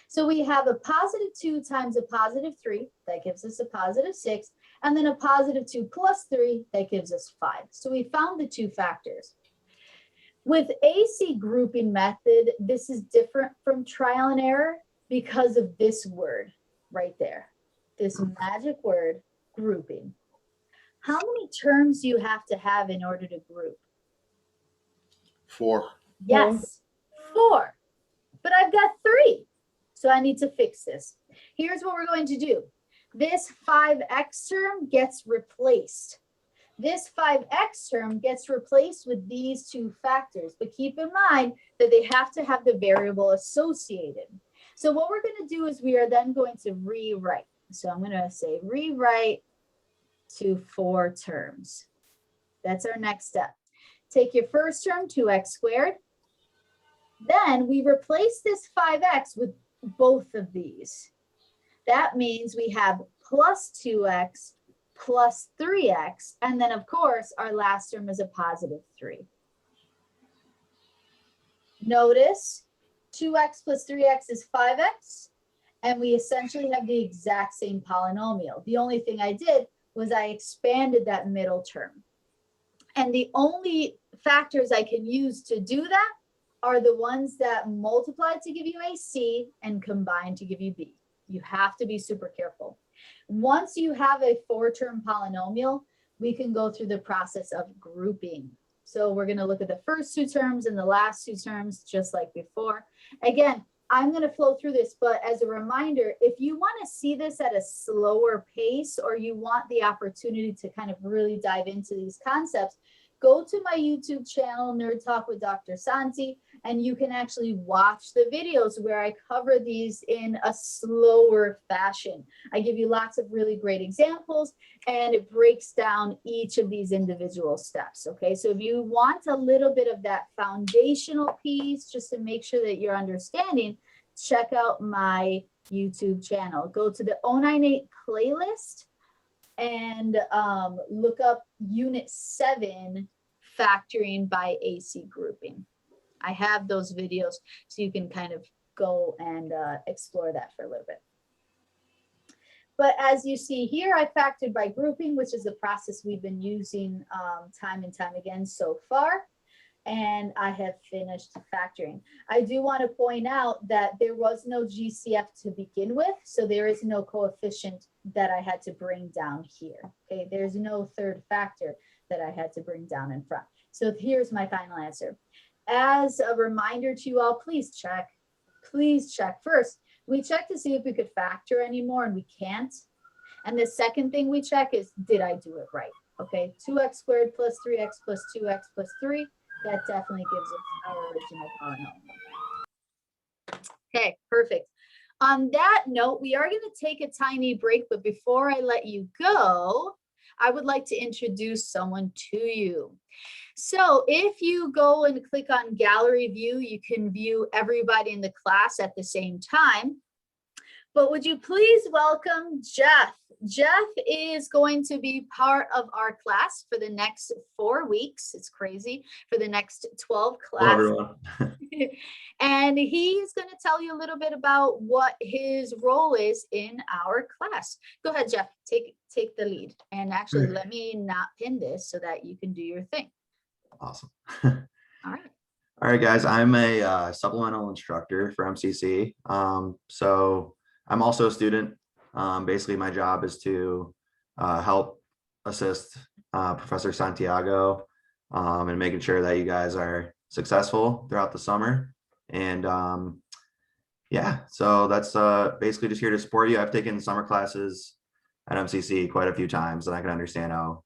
So we have a positive 2 times a positive 3. That gives us a positive 6. And then a positive 2 plus 3. That gives us 5. So we found the 2 factors. With AC grouping method, this is different from trial and error because of this word right there. This magic word, grouping. How many terms do you have to have in order to group? 4. Yes, 4. But I've got 3. So I need to fix this. Here's what we're going to do. This 5x term gets replaced. This 5x term gets replaced with these 2 factors, but keep in mind that they have to have the variable associated. So what we're going to do is we are then going to rewrite. So I'm going to say rewrite to 4 terms. That's our next step. Take your first term, 2x squared. Then we replace this 5x with both of these. That means we have plus 2x plus 3x, and then of course our last term is a positive 3. Notice 2x plus 3x is 5x, and we essentially have the exact same polynomial. The only thing I did was I expanded that middle term. And the only factors I can use to do that are the ones that multiply to give you a C and combine to give you B. You have to be super careful. Once you have a 4-term polynomial, we can go through the process of grouping. So we're going to look at the first two terms and the last two terms, just like before. Again, I'm going to flow through this, but as a reminder, if you want to see this at a slower pace, or you want the opportunity to kind of really dive into these concepts, go to my YouTube channel, Nerd Talk with Dr. Santi, and you can actually watch the videos where I cover these in a slower fashion. I give you lots of really great examples, and it breaks down each of these individual steps. Okay, so if you want a little bit of that foundational piece, just to make sure that you're understanding, check out my YouTube channel. Go to the 098 playlist and look up Unit 7, Factoring by AC Grouping. I have those videos, so you can kind of go and explore that for a little bit. But as you see here, I factored by grouping, which is the process we've been using time and time again so far. And I have finished factoring. I do want to point out that there was no GCF to begin with, so there is no coefficient that I had to bring down here. Okay, there's no third factor that I had to bring down in front. So here's my final answer. As a reminder to you all, please check first. We check to see if we could factor anymore, and we can't. And the second thing we check is, did I do it right? Okay, 2x squared plus 3x plus 2x plus 3. That definitely gives us our original polynomial. Okay, perfect. On that note, we are going to take a tiny break, but before I let you go, I would like to introduce someone to you. So if you go and click on gallery view, you can view everybody in the class at the same time. But would you please welcome Jeff? Jeff is going to be part of our class for the next 4 weeks. It's crazy. For the next 12 classes. Hello, everyone. And he's going to tell you a little bit about what his role is in our class. Go ahead, Jeff. Take the lead. And actually, let me not pin this so that you can do your thing. Awesome. All right. All right, guys. I'm a supplemental instructor for MCC. So I'm also a student. Basically, my job is to help assist Professor Santiago in making sure that you guys are successful throughout the summer. And yeah, so that's basically just here to support you. I've taken summer classes at MCC quite a few times, and I can understand how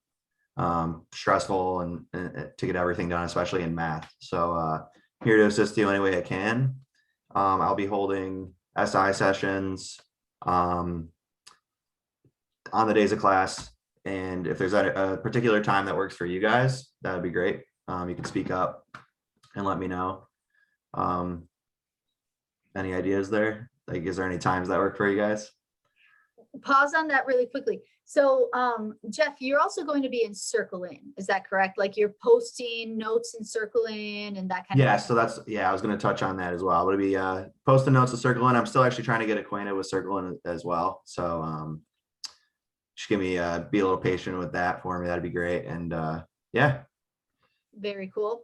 stressful and to get everything done, especially in math. So here to assist you any way I can. I'll be holding SI sessions on the days of class, and if there's a particular time that works for you guys, that would be great. You can speak up and let me know. Any ideas there? Like, is there any times that work for you guys? Pause on that really quickly. So Jeff, you're also going to be in Circle In, is that correct? Like, you're posting notes in Circle In and that kind of thing? So that's, I was going to touch on that as well. But it'd be posting notes to Circle In. I'm still actually trying to get acquainted with Circle In as well. So just give me be a little patient with that for me. That'd be great. And yeah. Very cool.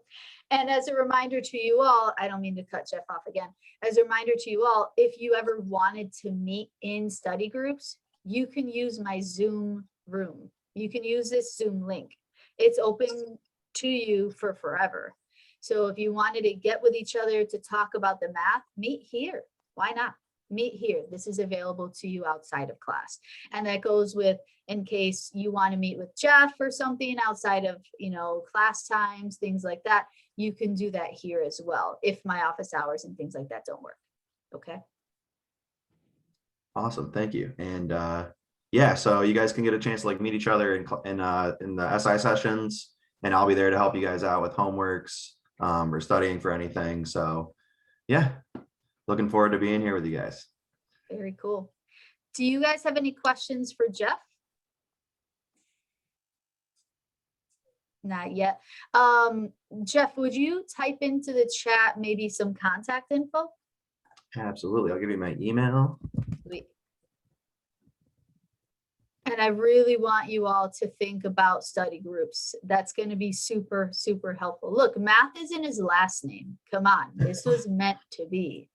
And as a reminder to you all, I don't mean to cut Jeff off again. As a reminder to you all, if you ever wanted to meet in study groups, you can use my Zoom room. You can use this Zoom link. It's open to you for forever. So if you wanted to get with each other to talk about the math, meet here. Why not? Meet here. This is available to you outside of class. And that goes with, in case you want to meet with Jeff or something outside of, class times, things like that, you can do that here as well, if my office hours and things like that don't work. Okay. Awesome. Thank you. And yeah, so you guys can get a chance to meet each other in the SI sessions, and I'll be there to help you guys out with homeworks or studying for anything. So yeah, looking forward to being here with you guys. Very cool. Do you guys have any questions for Jeff? Not yet. Jeff, would you type into the chat maybe some contact info? Absolutely. I'll give you my email. Sweet. And I really want you all to think about study groups. That's going to be super, super helpful. Look, math isn't his last name. Come on. This was meant to be.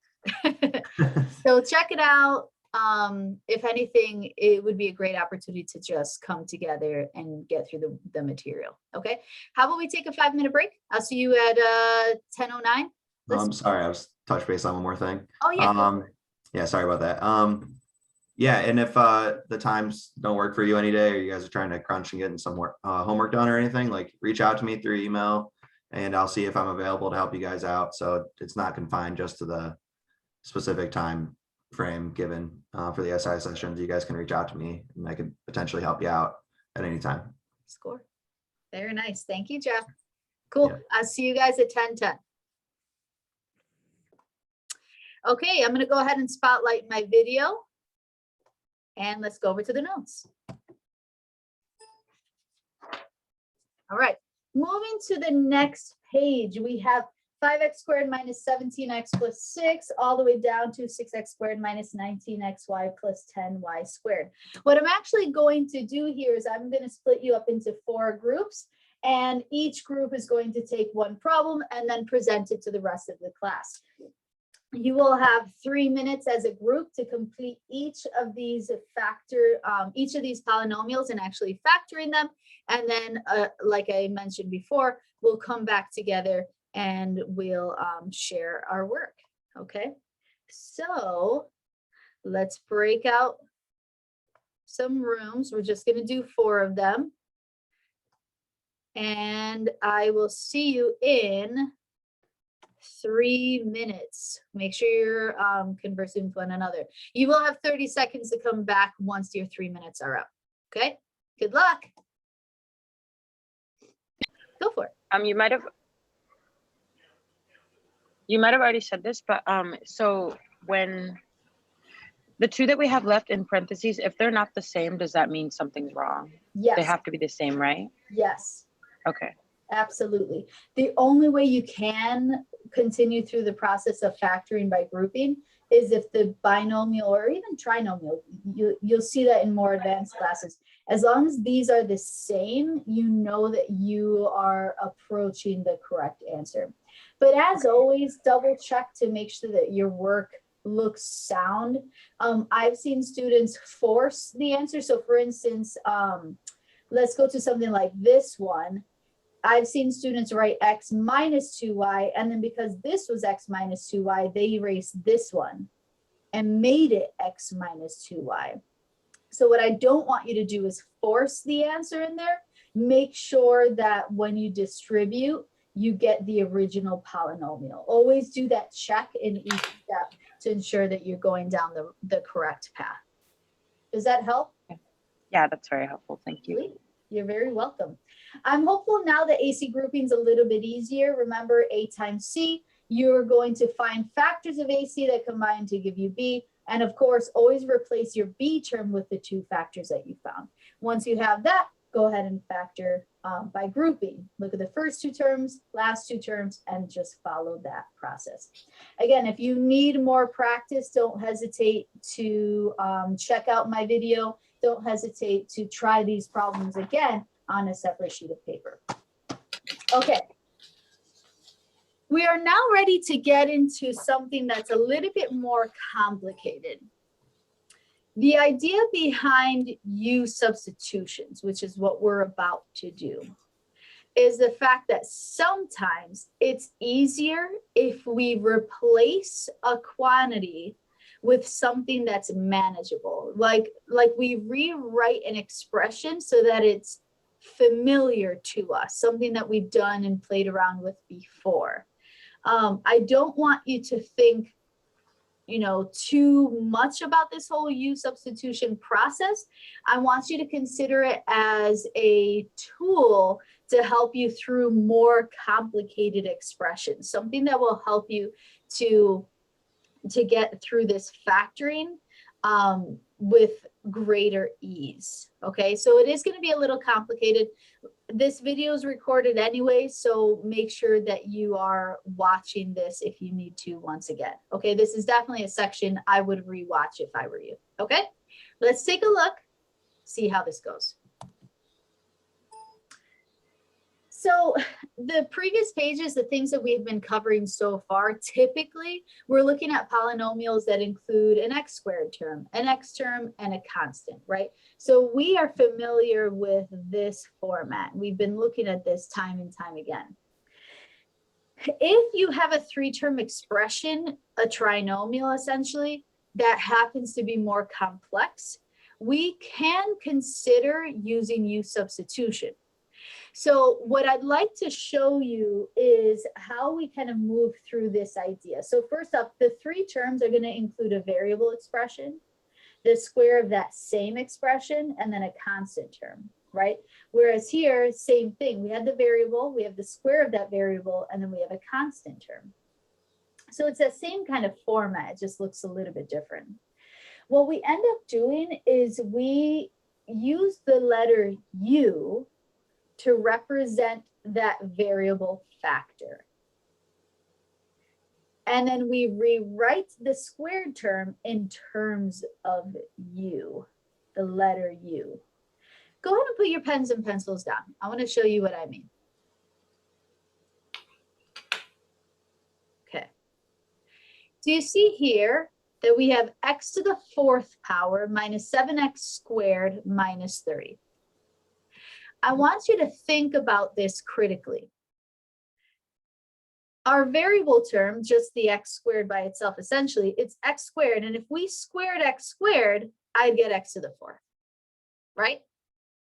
So check it out. If anything, it would be a great opportunity to just come together and get through the material. Okay, how about we take a 5-minute break? I'll see you at 10:09. I'm sorry, I was touch base on one more thing. Oh yeah. Yeah, sorry about that. Yeah, and if the times don't work for you any day, or you guys are trying to crunch and getting some work, homework done or anything, like reach out to me through email and I'll see if I'm available to help you guys out. So it's not confined just to the specific time frame given for the SI sessions. You guys can reach out to me and I could potentially help you out at any time. Score. Very nice. Thank you, Jeff. Cool. Yeah. I'll see you guys at 10:10. Okay, I'm going to go ahead and spotlight my video. And let's go over to the notes. All right, moving to the next page, we have 5x squared minus 17x plus 6 all the way down to 6x squared minus 19xy plus 10y squared. What I'm actually going to do here is I'm going to split you up into 4 groups, and each group is going to take one problem and then present it to the rest of the class. You will have 3 minutes as a group to complete each of these polynomials and actually factoring them. And then, like I mentioned before, we'll come back together and we'll share our work. Okay, so let's break out some rooms. We're just going to do 4 of them. And I will see you in 3 minutes. Make sure you're conversing with one another. You will have 30 seconds to come back once your 3 minutes are up. Okay, good luck. Go for it. You might have already said this, but so when the 2 that we have left in parentheses, if they're not the same, does that mean something's wrong? Yes. They have to be the same, right? Yes. Okay. Absolutely. The only way you can continue through the process of factoring by grouping is if the binomial or even trinomial, you'll see that in more advanced classes. As long as these are the same, you know that you are approaching the correct answer. But as always, double check to make sure that your work looks sound. I've seen students force the answer. So for instance, let's go to something like this one. I've seen students write x minus 2y, and then because this was x minus 2y, they erased this one and made it x minus 2y. So what I don't want you to do is force the answer in there. Make sure that when you distribute, you get the original polynomial. Always do that check in each step to ensure that you're going down the correct path. Does that help? Yeah, that's very helpful. Thank you. You're very welcome. I'm hopeful now that AC grouping is a little bit easier. Remember A times C, you're going to find factors of AC that combine to give you B. And of course, always replace your B term with the 2 factors that you found. Once you have that, go ahead and factor by grouping. Look at the first 2 terms, last 2 terms, and just follow that process. Again, if you need more practice, don't hesitate to check out my video. Don't hesitate to try these problems again on a separate sheet of paper. Okay. We are now ready to get into something that's a little bit more complicated. The idea behind U-substitutions, which is what we're about to do, is the fact that sometimes it's easier if we replace a quantity with something that's manageable, like we rewrite an expression so that it's familiar to us, something that we've done and played around with before. I don't want you to think, too much about this whole U-substitution process. I want you to consider it as a tool to help you through more complicated expressions, something that will help you to get through this factoring with greater ease. Okay, so it is going to be a little complicated. This video is recorded anyway, so make sure that you are watching this if you need to once again. Okay, this is definitely a section I would rewatch if I were you. Okay, let's take a look, see how this goes. So the previous pages, the things that we've been covering so far, typically we're looking at polynomials that include an x squared term, an x term, and a constant, right? So we are familiar with this format. We've been looking at this time and time again. If you have a three-term expression, a trinomial essentially, that happens to be more complex, we can consider using U-substitution. So what I'd like to show you is how we kind of move through this idea. So first up, the three terms are going to include a variable expression, the square of that same expression, and then a constant term, right? Whereas here, same thing. We had the variable, we have the square of that variable, and then we have a constant term. So it's that same kind of format, it just looks a little bit different. What we end up doing is we use the letter U to represent that variable factor. And then we rewrite the squared term in terms of U, the letter U. Go ahead and put your pens and pencils down. I want to show you what I mean. Okay. Do you see here that we have x to the fourth power minus 7x squared minus 30? I want you to think about this critically. Our variable term, just the x squared by itself, essentially, it's x squared. And if we squared x squared, I'd get x to the fourth, right?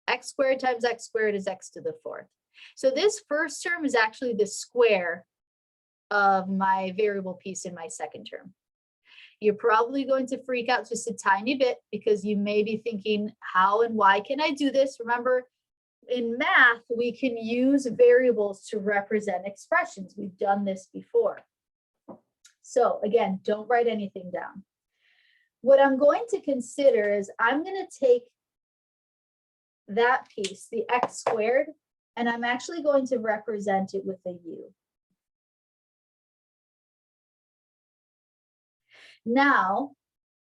X squared times x squared is x to the fourth. So this first term is actually the square of my variable piece in my second term. You're probably going to freak out just a tiny bit because you may be thinking, how and why can I do this? Remember, in math, we can use variables to represent expressions. We've done this before. So again, don't write anything down. What I'm going to consider is I'm going to take that piece, the x squared, and I'm actually going to represent it with a u. Now,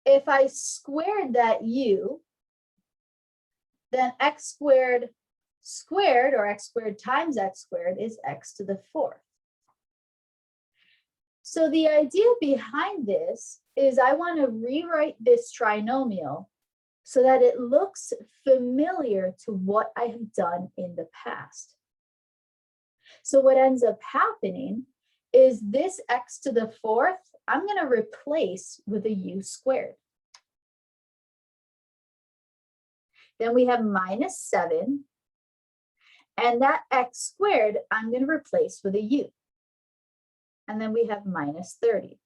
if I squared that u, then x squared squared, or x squared times x squared, is x to the fourth. So the idea behind this is I want to rewrite this trinomial so that it looks familiar to what I have done in the past. So what ends up happening is this x to the fourth, I'm going to replace with a u squared. Then we have minus 7. And that x squared, I'm going to replace with a u. And then we have minus 30.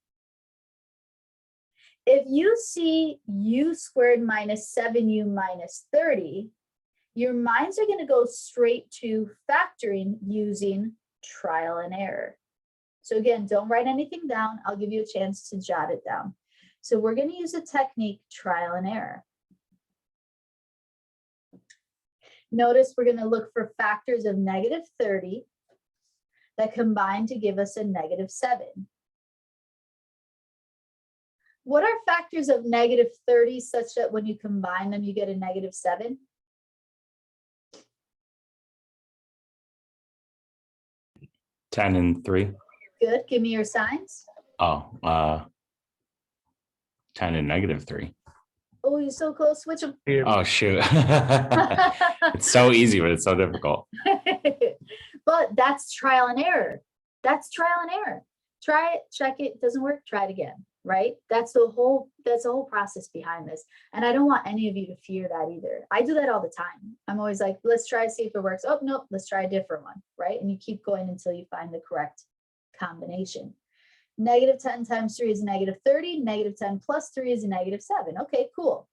If you see u squared minus 7u minus 30, your minds are going to go straight to factoring using trial and error. So again, don't write anything down. I'll give you a chance to jot it down. So we're going to use a technique, trial and error. Notice we're going to look for factors of negative 30 that combine to give us a negative 7. What are factors of negative 30 such that when you combine them, you get a negative 7? Ten and 3. Good. Give me your signs. Oh, 10 and negative 3. Oh, you're so close. Switch them. Oh, shoot. It's so easy, but it's so difficult. But that's trial and error. That's trial and error. Try it, check it, doesn't work, try it again, right? That's the whole process behind this. And I don't want any of you to fear that either. I do that all the time. I'm always like, let's try to see if it works. Oh, no, let's try a different one, right? And you keep going until you find the correct combination. Negative 10 times 3 is negative 30. Negative 10 plus 3 is a negative 7. Okay, cool.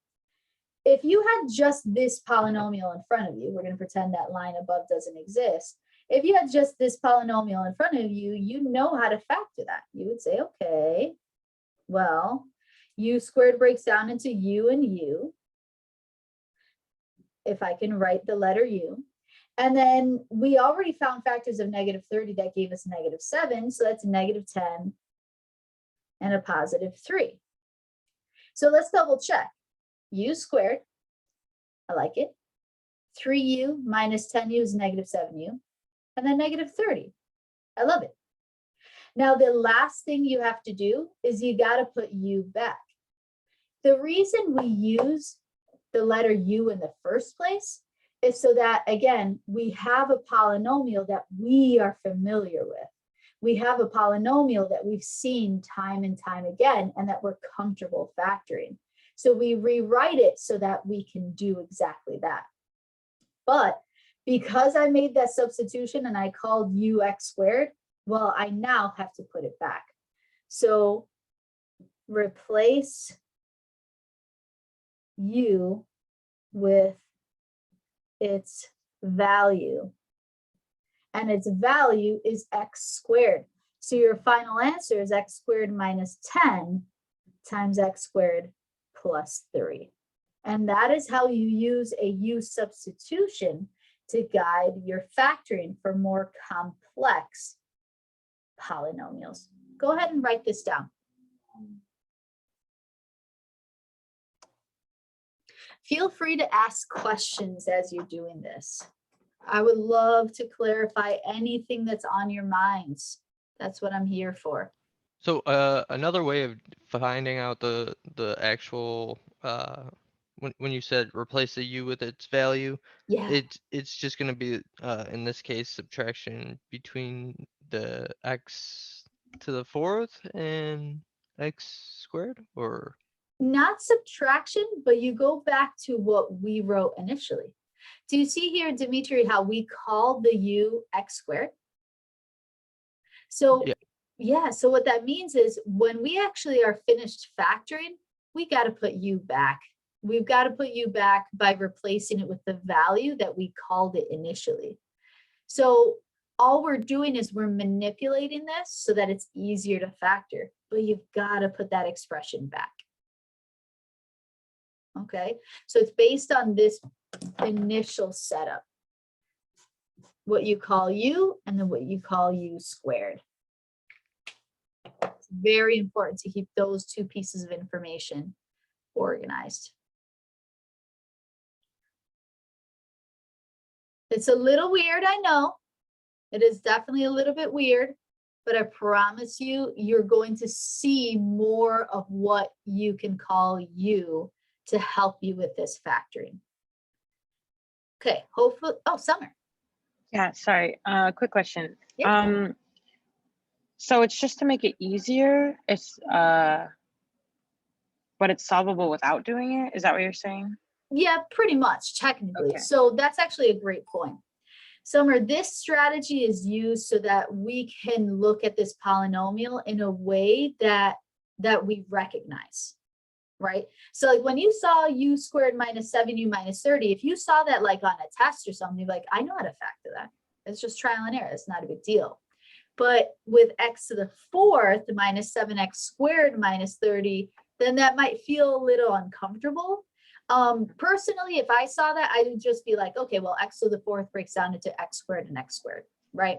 If you had just this polynomial in front of you, we're going to pretend that line above doesn't exist. If you had just this polynomial in front of you, you know how to factor that. You would say, okay, well, u squared breaks down into u and u. If I can write the letter u. And then we already found factors of negative 30 that gave us negative 7. So that's negative 10 and a positive 3. So let's double check. U squared, I like it. 3u minus 10u is negative 7u. and then negative 30. I love it. Now, the last thing you have to do is you got to put u back. The reason we use the letter u in the first place is so that, again, we have a polynomial that we are familiar with. We have a polynomial that we've seen time and time again and that we're comfortable factoring. So we rewrite it so that we can do exactly that. But because I made that substitution and I called u x squared, well, I now have to put it back. So replace u with its value. And its value is x squared. So your final answer is x squared minus 10 times x squared plus 3. And that is how you use a u substitution to guide your factoring for more complex polynomials. Go ahead and write this down. Feel free to ask questions as you're doing this. I would love to clarify anything that's on your minds. That's what I'm here for. So another way of finding out the actual when you said replace the u with its value, Yeah. it's just gonna be in this case subtraction between the x to the 4th and x squared, or Not subtraction, but you go back to what we wrote initially. Do you see here, Dimitri, how we called the u x squared? So yeah, so what that means is when we actually are finished factoring, we got to put u back. We've got to put u back by replacing it with the value that we called it initially. So all we're doing is we're manipulating this so that it's easier to factor, but you've got to put that expression back. Okay, so it's based on this initial setup. What you call u and then what you call u squared. It's very important to keep those two pieces of information organized. It's a little weird, I know. It is definitely a little bit weird, but I promise you, you're going to see more of what you can call u to help you with this factoring. Okay, hopefully, oh, Summer. Yeah, sorry. Quick question. Yeah. So it's just to make it easier. It's but it's solvable without doing it. Is that what you're saying? Yeah, pretty much, technically. Okay. So that's actually a great point. Summer, this strategy is used so that we can look at this polynomial in a way that we recognize, right? So like when you saw u squared minus 7u minus 30, if you saw that like on a test or something, you're like, I know how to factor that. It's just trial and error. It's not a big deal. But with x to the 4th minus 7x squared minus 30, then that might feel a little uncomfortable. Personally, if I saw that, I would just be like, okay, well, x to the 4th breaks down into x squared and x squared, right?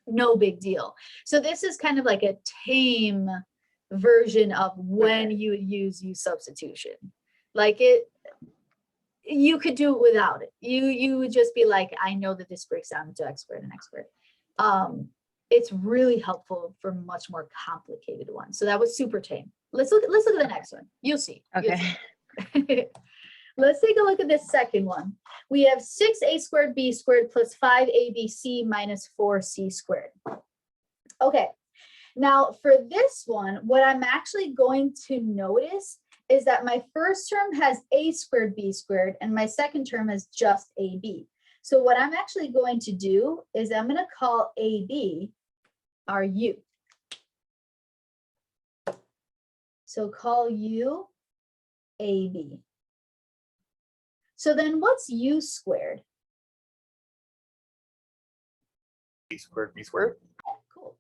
No big deal. So this is kind of like a tame version of when you would use u substitution. Like you could do it without it. You would just be like, I know that this breaks down into x squared and x squared. It's really helpful for much more complicated ones. So that was super tame. Let's look at the next one. You'll see. Okay. You'll see. Let's take a look at this second one. We have 6a squared b squared plus 5abc minus 4c squared. Okay, now for this one, what I'm actually going to notice is that my first term has a squared b squared and my second term is just ab. So what I'm actually going to do is I'm going to call ab our u. So call u ab. So then what's u squared? A squared, B squared. Cool.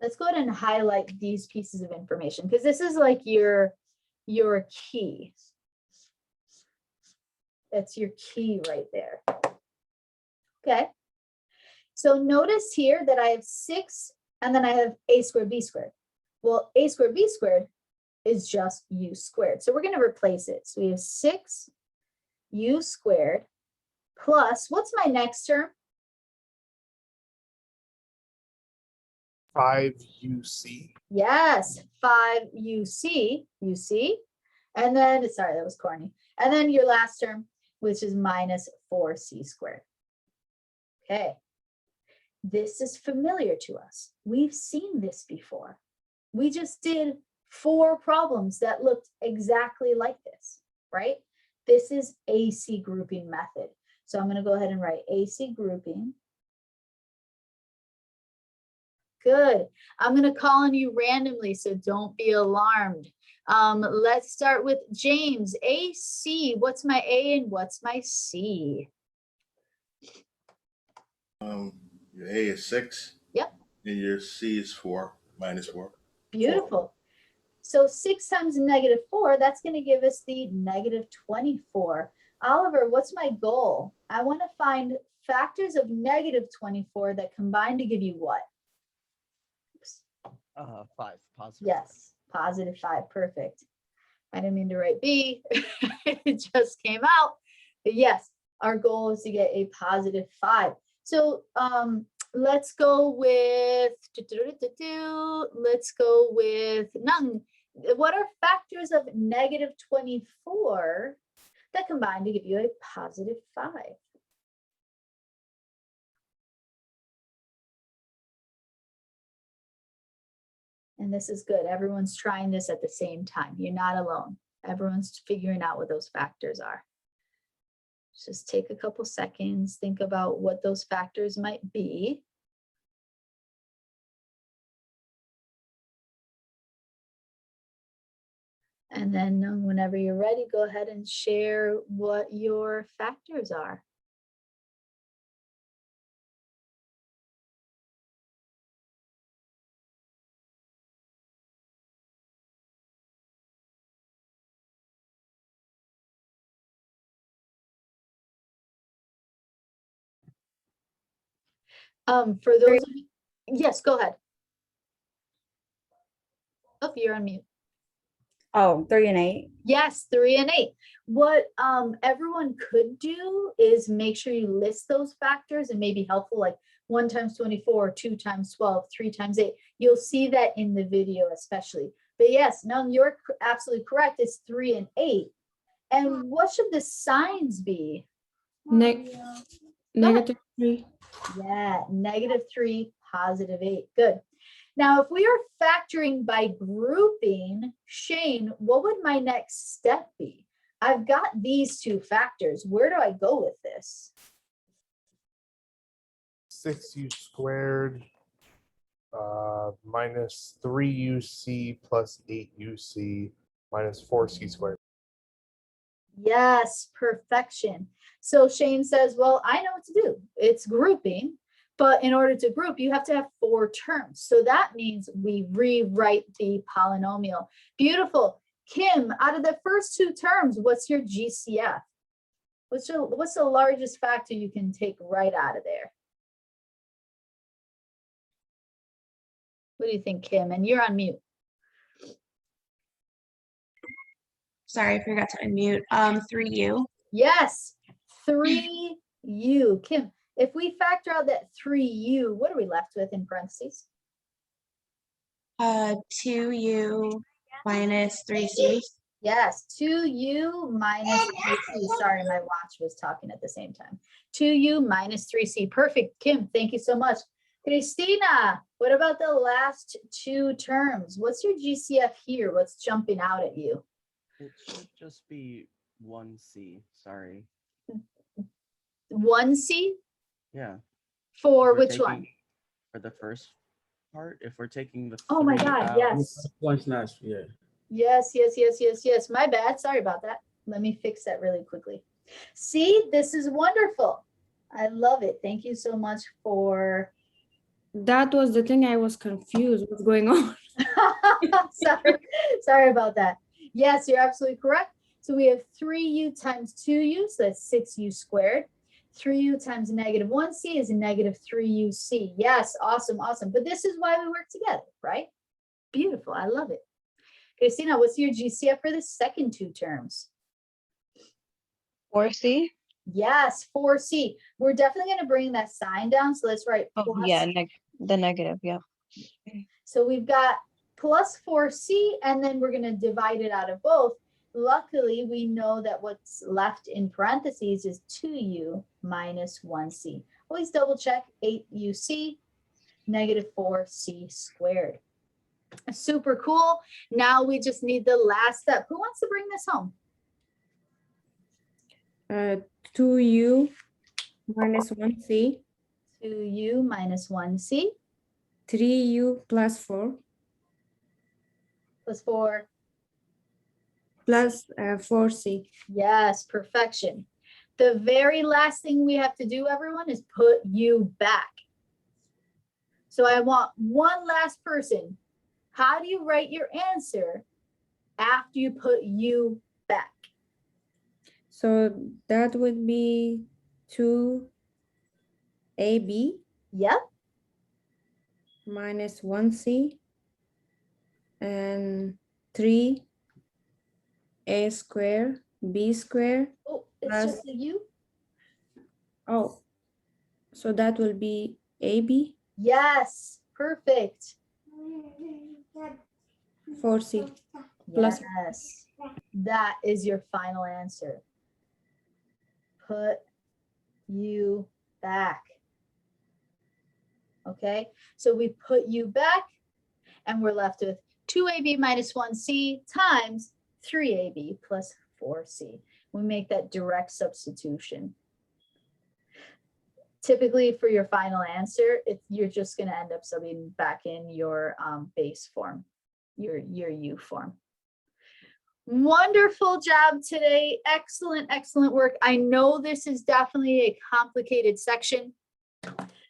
Let's go ahead and highlight these pieces of information because this is like your key. That's your key right there. Okay. So notice here that I have 6 and then I have a squared b squared. Well, a squared b squared is just u squared. So we're going to replace it. So we have 6 u squared plus, what's my next term? 5UC. Yes, 5UC, UC. And then, sorry, that was corny. And then your last term, which is minus 4C squared. Okay. This is familiar to us. We've seen this before. We just did 4 problems that looked exactly like this, right? This is AC grouping method. So I'm going to go ahead and write AC grouping. Good. I'm going to call on you randomly, so don't be alarmed. Let's start with James. AC, what's my A and what's my C? Your A is 6. Yep. And your C is 4, minus 4. Beautiful. So 6 times negative 4, that's going to give us the negative 24. Oliver, what's my goal? I want to find factors of negative 24 that combine to give you what? 5, positive. Yes, positive 5, perfect. I didn't mean to write B, it just came out. But yes, our goal is to get a positive 5. So let's go with, let's go with Nung. What are factors of negative 24 that combine to give you a positive 5? And this is good. Everyone's trying this at the same time. You're not alone. Everyone's figuring out what those factors are. Just take a couple seconds, think about what those factors might be. And then whenever you're ready, go ahead and share what your factors are. For those of you, yes, go ahead. Oh, you're on mute. Oh, 3 and 8. Yes, 3 and 8. What everyone could do is make sure you list those factors and maybe helpful, like 1 times 24, 2 times 12, 3 times 8. You'll see that in the video especially. But yes, no, you're absolutely correct. It's 3 and 8. And what should the signs be? Negative 3. Yeah, negative 3, positive 8. Good. Now, if we are factoring by grouping, Shane, what would my next step be? I've got these 2 factors. Where do I go with this? 6U squared minus 3UC plus 8UC minus 4C squared. Yes, perfection. So Shane says, well, I know what to do. It's grouping. But in order to group, you have to have 4 terms. So that means we rewrite the polynomial. Beautiful. Kim, out of the first 2 terms, what's your GCF? What's the largest factor you can take right out of there? What do you think, Kim? And you're on mute. Sorry, I forgot to unmute. 3U. Yes, 3U. Kim, if we factor out that 3U, what are we left with in parentheses? 2U minus 3C. Yes, 2U minus 3C. Sorry, my watch was talking at the same time. 2U minus 3C. Perfect, Kim, thank you so much. Christina, what about the last 2 terms? What's your GCF here? What's jumping out at you? It should just be 1C, sorry. 1C? Yeah. For If we're which one? taking- For the first part, if we're taking the Oh my 3 God, out, yes. One slash, yeah. Yes. My bad. Sorry about that. Let me fix that really quickly. See, this is wonderful. I love it. Thank you so much for. That was the thing I was confused. What's going on? Sorry about that. Yes, you're absolutely correct. So we have 3U times 2U, so that's 6U squared. 3U times negative 1C is negative 3UC. Yes, awesome. But this is why we work together, right? Beautiful. I love it. Christina, what's your GCF for the second 2 terms? 4C. Yes, 4C. We're definitely going to bring that sign down. So let's write Oh, plus. yeah, the negative, yeah. So we've got plus 4C, and then we're going to divide it out of both. Luckily, we know that what's left in parentheses is 2u minus 1c. Always double check 8uc negative 4c squared. Super cool. Now we just need the last step. Who wants to bring this home? 2u minus 1c, 2u minus 1c 3u plus 4 plus 4. plus 4c. Yes, perfection. The very last thing we have to do, everyone, is put u back. So I want one last person. How do you write your answer after you put u back? So that would be 2ab Yep. minus 1c and 3a square b square. Oh, it's Plus- just a u? Oh, so that will be ab Yes, perfect. 4c. Plus- Yes, that is your final answer. Put u back. Okay, so we put u back and we're left with 2ab minus 1c times 3ab plus 4c. We make that direct substitution. Typically for your final answer, you're just going to end up subbing back in your base form, your u form. Wonderful job today. Excellent, excellent work. I know this is definitely a complicated section.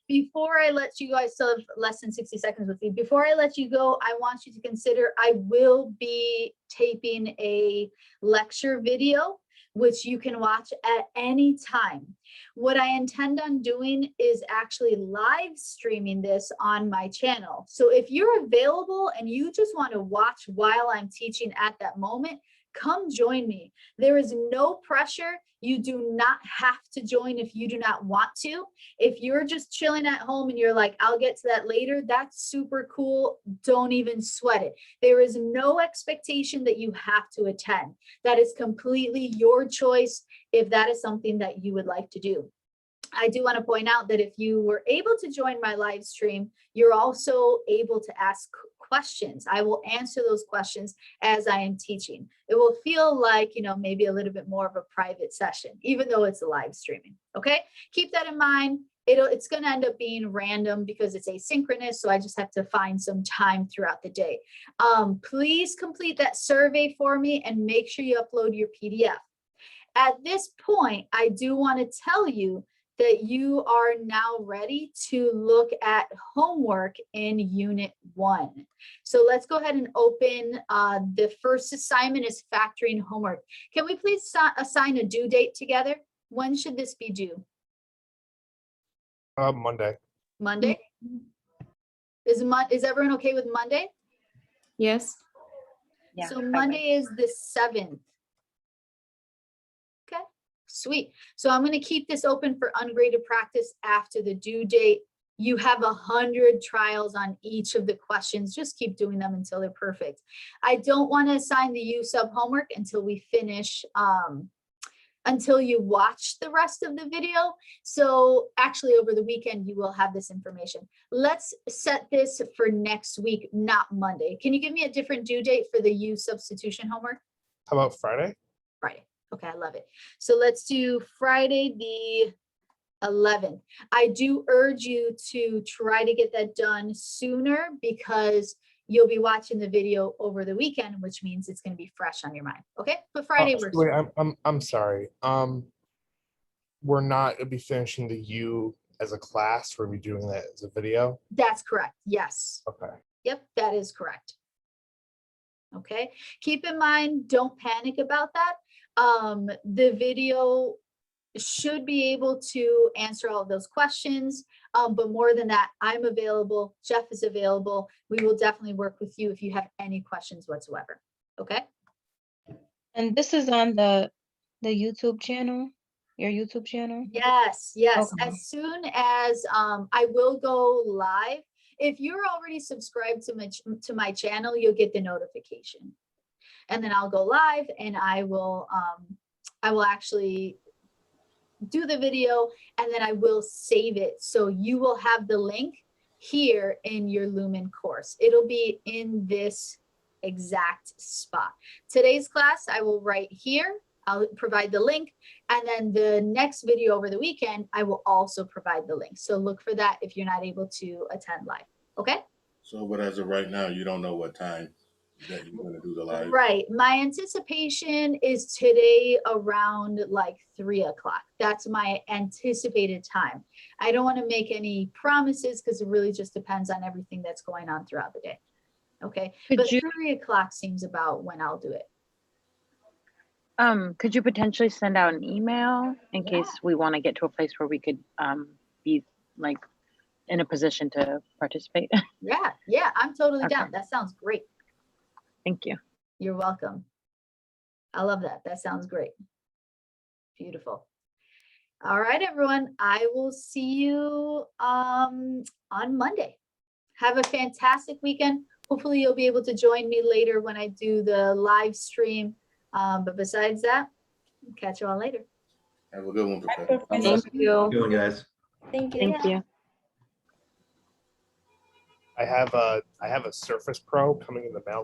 Before I let you guys, still have less than 60 seconds with me. Before I let you go, I want you to consider I will be taping a lecture video, which you can watch at any time. What I intend on doing is actually live streaming this on my channel. So if you're available and you just want to watch while I'm teaching at that moment, come join me. There is no pressure. You do not have to join if you do not want to. If you're just chilling at home and you're like, I'll get to that later, that's super cool. Don't even sweat it. There is no expectation that you have to attend. That is completely your choice if that is something that you would like to do. I do want to point out that if you were able to join my live stream, you're also able to ask questions. I will answer those questions as I am teaching. It will feel like, maybe a little bit more of a private session, even though it's a live streaming. Okay, keep that in mind. It's going to end up being random because it's asynchronous. So I just have to find some time throughout the day. Please complete that survey for me and make sure you upload your PDF. At this point, I do want to tell you that you are now ready to look at homework in Unit 1. So let's go ahead and open the first assignment is factoring homework. Can we please assign a due date together? When should this be due? Monday. Monday? Is everyone okay with Monday? Yes. Yeah. So Monday is the 7th. Okay, sweet. So I'm going to keep this open for ungraded practice after the due date. You have 100 trials on each of the questions. Just keep doing them until they're perfect. I don't want to assign the U-sub homework until we finish, until you watch the rest of the video. So actually over the weekend, you will have this information. Let's set this for next week, not Monday. Can you give me a different due date for the U-substitution homework? How about Friday? Friday. Okay, I love it. So let's do Friday the 11th. I do urge you to try to get that done sooner because you'll be watching the video over the weekend, which means it's going to be fresh on your mind. Okay, but Friday works. Wait, I'm sorry. We're not gonna be finishing the U as a class. We're gonna be doing that as a video. That's correct. Yes. Okay. Yep, that is correct. Okay, keep in mind, don't panic about that. The video should be able to answer all of those questions. But more than that, I'm available. Jeff is available. We will definitely work with you if you have any questions whatsoever. Okay. And this is on the YouTube channel? Your YouTube channel? Yes, yes. Okay. As soon as I will go live. If you're already subscribed to my channel, you'll get the notification. And then I'll go live and I will actually do the video and then I will save it. So you will have the link here in your Lumen course. It'll be in this exact spot. Today's class, I will write here. I'll provide the link. And then the next video over the weekend, I will also provide the link. So look for that if you're not able to attend live. Okay? So, but as of right now, you don't know what time that you're gonna do the live. Right. My anticipation is today around like 3 o'clock. That's my anticipated time. I don't want to make any promises because it really just depends on everything that's going on throughout the day. Okay. But 3 o'clock seems about when I'll do it. Could you potentially send out an email in case we want to get to a place where we could be like in a position to participate? Yeah, I'm totally Okay. down. That sounds great. Thank you. You're welcome. I love that. That sounds great. Beautiful. All right, everyone. I will see you on Monday. Have a fantastic weekend. Hopefully you'll be able to join me later when I do the live stream. But besides that, catch you all later. Have a good one, Professor. Thank you. Good one, guys. Thank you. Thank you. I have a Surface Pro coming in the mail